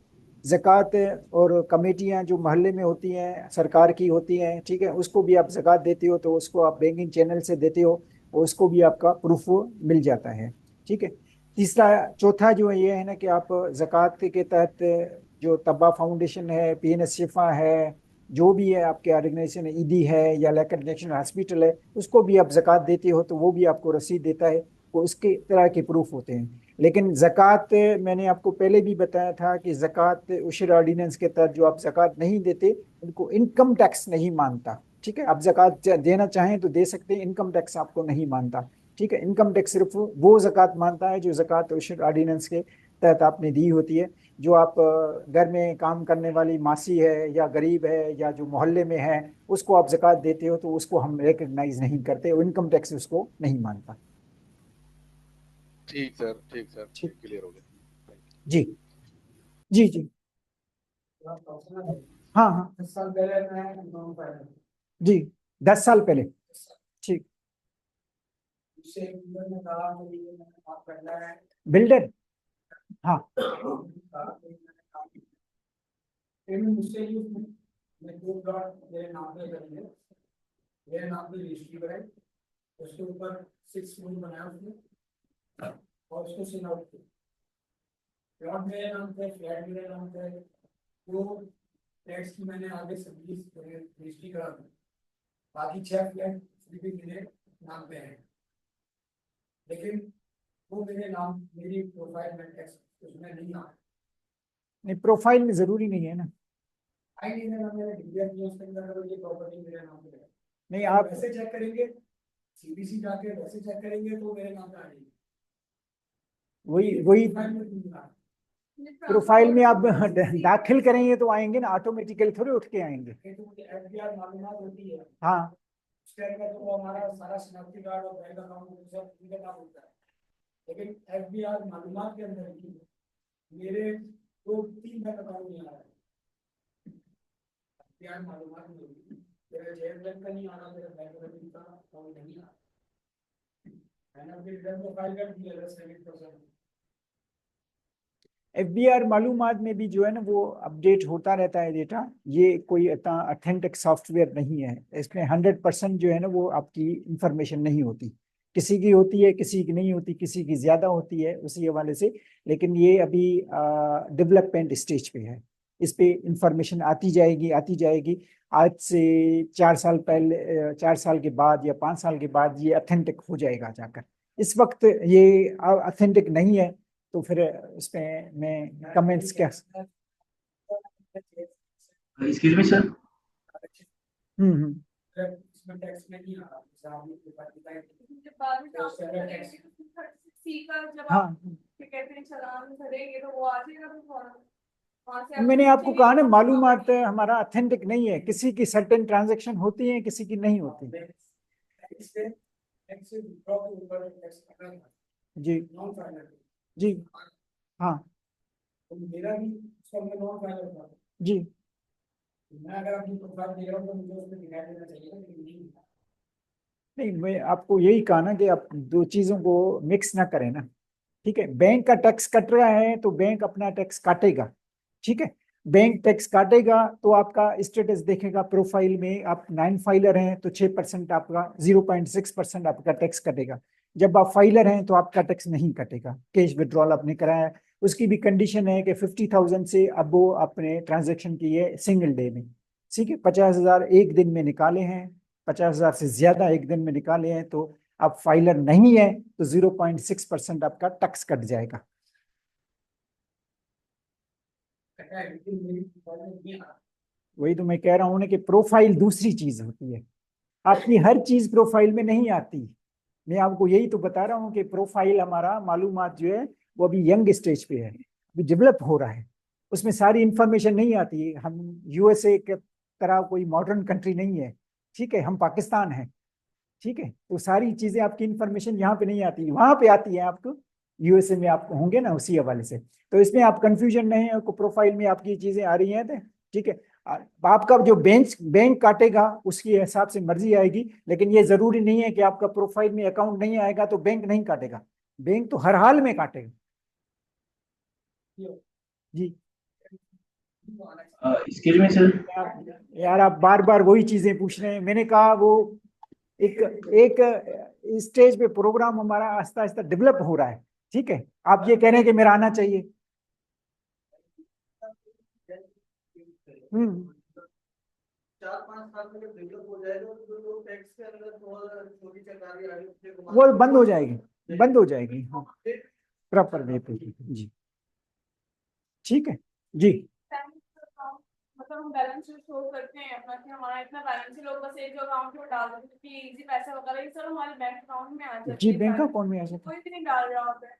ज़कात और कमेटियां जो मोहल्ले में होती हैं, सरकार की होती हैं, ठीक है, उसको भी आप ज़कात देते हो तो उसको आप बैंकिंग चैनल से देते हो, और उसको भी आपका प्रूफ मिल जाता है। ठीक है। तीसरा, चौथा जो है ये है ना कि आप ज़कात के तहत जो तब्बा फाउंडेशन है, पीएनएस शिफा है, जो भी है आपके ऑर्गेनाइजेशन, ईदी है या लेकर नेशनल हॉस्पिटल है, उसको भी आप ज़कात देते हो तो वो भी आपको रसीद देता है। वो इसके तरह के प्रूफ होते हैं। लेकिन ज़कात, मैंने आपको पहले भी बताया था कि ज़कात उशर ऑर्डिनेंस के तहत जो आप ज़कात नहीं देते उनको इनकम टैक्स नहीं मानता। ठीक है, आप ज़कात देना चाहें तो दे सकते हैं, इनकम टैक्स आपको नहीं मानता। ठीक है, इनकम टैक्स सिर्फ वो ज़कात मानता है जो ज़कात उशर ऑर्डिनेंस के तहत आपने दी होती है। जो आप घर में काम करने वाली मासी है या गरीब है या जो मोहल्ले में है, उसको आप ज़कात देते हो तो उसको हम रिकग्नाइज नहीं करते, इनकम टैक्स उसको नहीं मानता। ठीक सर, ठीक सर, ठीक। क्लियर हो गया। जी जी जी। हाँ हाँ। 10 साल पहले मैं गाँव पर आया। जी, 10 साल पहले। ठीक। उससे एक बंदे ने कहा कि ये मैंने काम करना है। बिल्डर। हाँ। कहा कि मैंने काम किया। फिर भी मुझसे ही उसने, मैं 2 प्लॉट मेरे नाम पे करेंगे, मेरे नाम पे रजिस्ट्री कराई, उसके ऊपर 6 रूम बनाया उसने और उसको सील आउट किया। प्लॉट मेरे नाम पे, फ्लैट मेरे नाम पे, वो फ्लैट्स की मैंने आगे सर्विस रजिस्ट्री करा दी। बाकी 6 फ्लैट भी मेरे नाम पे हैं, लेकिन वो मेरे नाम, मेरी प्रोफाइल में टैक्स उसमें नहीं आ। नहीं, प्रोफाइल में जरूरी नहीं है ना। आई नहीं है ना, मेरे डीबीएस में उसके अंदर अगर ये प्रॉपर्टी मेरे नाम पे है, नहीं, आप आप वैसे चेक करेंगे, सीबीसी जाके वैसे चेक करेंगे तो मेरे नाम पे आ जाएगी। वही वही प्रोफाइल में नहीं आ। प्रोफाइल में आप दाखिल करेंगे तो आएंगे ना, ऑटोमेटिकली थोड़े उठ के आएंगे। तो मुझे एफडीआर मालूमात होती है, हाँ स्कैन का तो वो हमारा सारा शनाख्ती कार्ड और बैंक अकाउंट सब उनके नाम होता है, लेकिन एफबीआर मालूमात के अंदर ही मेरे 2-3 बैंक अकाउंट नहीं आ रहा है। एफबीआर मालूमात में मेरा जेल बैंक का नहीं आ रहा, मेरा बैंक का अकाउंट नहीं आ रहा। मैंने अपनी रिटर्न को फाइल कर दिया 7%। एफबीआर मालूमात में भी जो है ना वो अपडेट होता रहता है डेटा। ये कोई इतना अथेंटिक सॉफ्टवेयर नहीं है, इसमें 100% जो है ना वो आपकी इंफॉर्मेशन नहीं होती। किसी की होती है, किसी की नहीं होती, किसी की ज्यादा होती है उसी हवाले से। लेकिन ये अभी डेवलपमेंट स्टेज पे है, इस पे इंफॉर्मेशन आती जाएगी आती जाएगी। आज से 4 साल पहले, 4 साल के बाद या 5 साल के बाद ये अथेंटिक हो जाएगा जाकर। इस वक्त ये अथेंटिक नहीं है, तो फिर इसमें मैं कमेंट्स क्या। एक्सक्यूज मी सर, हम्म। इसमें टैक्स में नहीं आ रहा, जैसे आपने पेपर दिखाया जब बाद में तो ट्रांसफर सेलर करेंगे टैक्स। तो 30C का जब हाँ, आप क्या कहते हैं चालान भरेंगे तो वो आ जाएगा तो वहाँ से मैंने आपको कहा ना मालूमात मालूमात हमारा अथेंटिक नहीं है। किसी की सर्टेन ट्रांजैक्शन होती है, किसी की नहीं होती। टैक्स से टैक्स से विड्रॉ के ऊपर टैक्स कटना है, जी नॉन फाइनल। जी हाँ तो मेरा भी उसका मैं नॉन फाइनल था। जी। मैं अगर अपनी प्रोफाइल दे रहा हूँ तो मुझे उसमें दिखाई देना चाहिए, लेकिन नहीं दिखा। नहीं, मैं आपको यही कहा ना कि आप दो चीजों को मिक्स ना करें ना। ठीक है, बैंक का टैक्स कट रहा है तो बैंक अपना टैक्स काटेगा। ठीक है, बैंक टैक्स काटेगा तो आपका स्टेटस देखेगा प्रोफाइल में। आप 9 फाइलर हैं तो 6% आपका, 0.6% आपका टैक्स कटेगा। जब आप फाइलर हैं तो आपका टैक्स नहीं कटेगा। कैश विड्रॉल आपने कराया, उसकी भी कंडीशन है कि 50,000 से अब वो आपने ट्रांजेक्शन की है सिंगल डे में। ठीक है, 50,000 एक दिन में निकाले हैं, 50,000 से ज्यादा एक दिन में निकाले हैं तो आप फाइलर नहीं है तो 0.6% आपका टैक्स कट जाएगा। कटा है, लेकिन मेरी प्रोफाइल में नहीं आ रहा। वही तो मैं कह रहा हूं ना कि प्रोफाइल दूसरी चीज होती है, आपकी हर चीज प्रोफाइल में नहीं आती। मैं आपको यही तो बता रहा हूँ कि प्रोफाइल हमारा मालूमात जो है वो अभी यंग स्टेज पे है, अभी डेवलप हो रहा है। उसमें सारी इंफॉर्मेशन नहीं आती। हम यूएसए के तरह कोई मॉडर्न कंट्री नहीं है। ठीक है, हम पाकिस्तान है। ठीक है, तो सारी चीजें आपकी इंफॉर्मेशन यहाँ पे नहीं आती, वहां पे आती है आपको। यूएसए में आप होंगे ना उसी हवाले से, तो इसमें आप कंफ्यूजन नहीं है। प्रोफाइल में आपकी चीजें आ रही हैं तो ठीक है। आपका जो बैंक काटेगा उसके हिसाब से मर्जी आएगी, लेकिन ये जरूरी नहीं है कि आपका प्रोफाइल में अकाउंट नहीं आएगा तो बैंक नहीं काटेगा। बैंक तो हर हाल में काटेगा। जी एक्सक्यूज मी सर, यार आप बार बार वही चीजें पूछ रहे हैं। मैंने कहा वो एक एक स्टेज पे प्रोग्राम हमारा आस्ता आस्ता डेवलप हो रहा है। ठीक है, आप ये कह रहे हैं कि मेरा आना चाहिए। हम्म 4-5 साल में जब डेवलप हो जाएगा तो जो टैक्स के अंदर बहुत छोटी सरकारी आ रही है वो बंद हो जाएगी, बंद हो जाएगी। हाँ, प्रॉपर वे पे। जी ठीक है जी। मतलब हम बैलेंस शीट शो करते हैं अपना कि हमारा इतना बैलेंस है, लोग बस एक अकाउंट में डाल देते हैं कि इजी पैसा वगैरह ये सब हमारे बैंक अकाउंट में आ जाते हैं। जी, बैंक अकाउंट में आ सकता कोई भी नहीं डाल रहा होता है,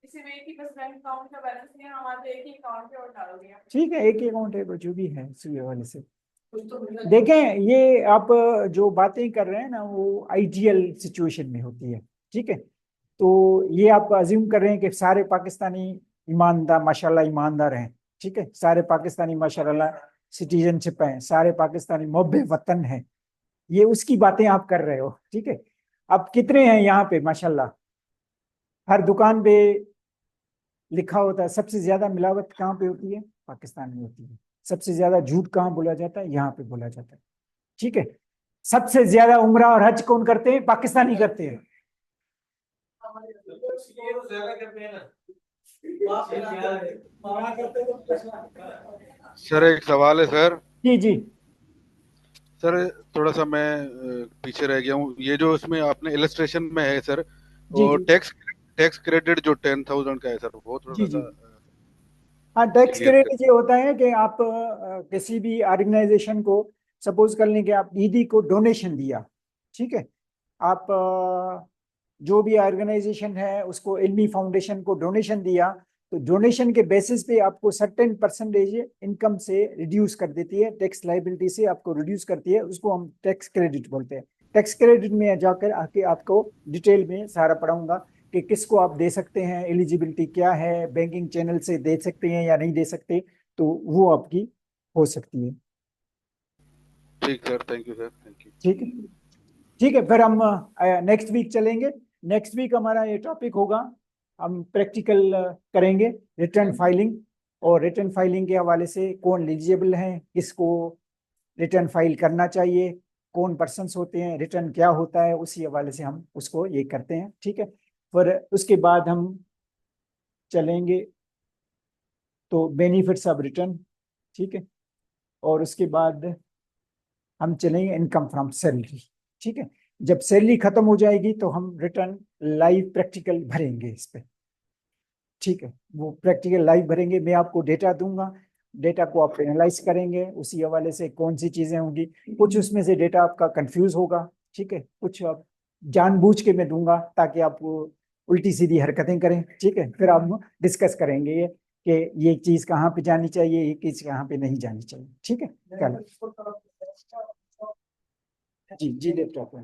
इसी वे की बस बैंक अकाउंट का बैलेंस नहीं है हमारे, एक ही अकाउंट पे और डाल दिया। ठीक है, एक ही अकाउंट है जो भी है उसी वाले से। कुछ तो मिला देखें, ये आप जो बातें कर रहे हैं ना वो आइडियल सिचुएशन में होती है। ठीक है, तो ये आप अज्यूम कर रहे हैं कि सारे पाकिस्तानी ईमानदार माशाल्लाह ईमानदार हैं। ठीक है, सारे पाकिस्तानी माशाल्लाह सिटीजनशिप है, सारे पाकिस्तानी मोहब्बे वतन हैं। ये उसकी बातें आप कर रहे हो। ठीक है, अब कितने हैं यहाँ पे माशाल्लाह, हर दुकान पे लिखा होता है। सबसे ज्यादा मिलावट कहाँ पे होती है? पाकिस्तान में होती है। सबसे ज्यादा झूठ कहाँ बोला जाता है? यहाँ पे बोला जाता है। ठीक है, सबसे ज्यादा उम्रा और हज कौन करते हैं? पाकिस्तानी करते हैं। सर एक सवाल है सर। जी जी सर थोड़ा सा मैं पीछे रह गया हूँ। ये जो इसमें आपने इलस्ट्रेशन में है सर, जी वो जी टैक्स क्रेडिट जो 10,000 का है सर, वो जी थोड़ा जी। सा हाँ, टैक्स क्लियर कर। क्रेडिट ये होता है कि आप किसी भी ऑर्गेनाइजेशन को, सपोज कर लें कि आप ईदी को डोनेशन दिया। ठीक है, आप जो भी ऑर्गेनाइजेशन है उसको, इल्मी फाउंडेशन को डोनेशन दिया, तो डोनेशन के बेसिस पे आपको सर्टेन परसेंटेज इनकम से रिड्यूस कर देती है, टैक्स लाइबिलिटी से आपको रिड्यूस करती है। उसको हम टैक्स क्रेडिट बोलते हैं। टैक्स क्रेडिट में जाकर आके आपको डिटेल में सारा पढ़ाऊंगा कि किसको आप दे सकते हैं, एलिजिबिलिटी क्या है, बैंकिंग चैनल से दे सकते हैं या नहीं दे सकते, तो वो आपकी हो सकती है। ठीक sir, thank you sir, thank you. ठीक है, ठीक है, फिर हम नेक्स्ट वीक चलेंगे। नेक्स्ट वीक हमारा ये टॉपिक होगा, हम प्रैक्टिकल करेंगे रिटर्न फाइलिंग, और रिटर्न फाइलिंग के हवाले से कौन एलिजिबल है, किसको रिटर्न फाइल करना चाहिए, कौन पर्सन्स होते हैं, रिटर्न क्या होता है, उसी हवाले से हम उसको ये करते हैं। ठीक है, फिर उसके बाद हम चलेंगे तो बेनिफिट्स ऑफ रिटर्न। ठीक है, और उसके बाद हम चलेंगे इनकम फ्रॉम सैलरी। ठीक है, जब सैलरी खत्म हो जाएगी तो हम रिटर्न लाइव प्रैक्टिकल भरेंगे इस पे। ठीक है, वो प्रैक्टिकल लाइव भरेंगे, मैं आपको डेटा दूंगा, डेटा को आप एनालाइज करेंगे, उसी हवाले से कौन सी चीजें होंगी, कुछ उसमें से डेटा आपका कंफ्यूज होगा। ठीक है, कुछ आप जानबूझ के मैं दूंगा ताकि आप उल्टी सीधी हरकतें करें। ठीक है, फिर आप डिस्कस करेंगे ये कि ये चीज कहाँ पे जानी चाहिए, ये चीज कहाँ पे नहीं जानी चाहिए। ठीक है, कल जी जी लैपटॉप है।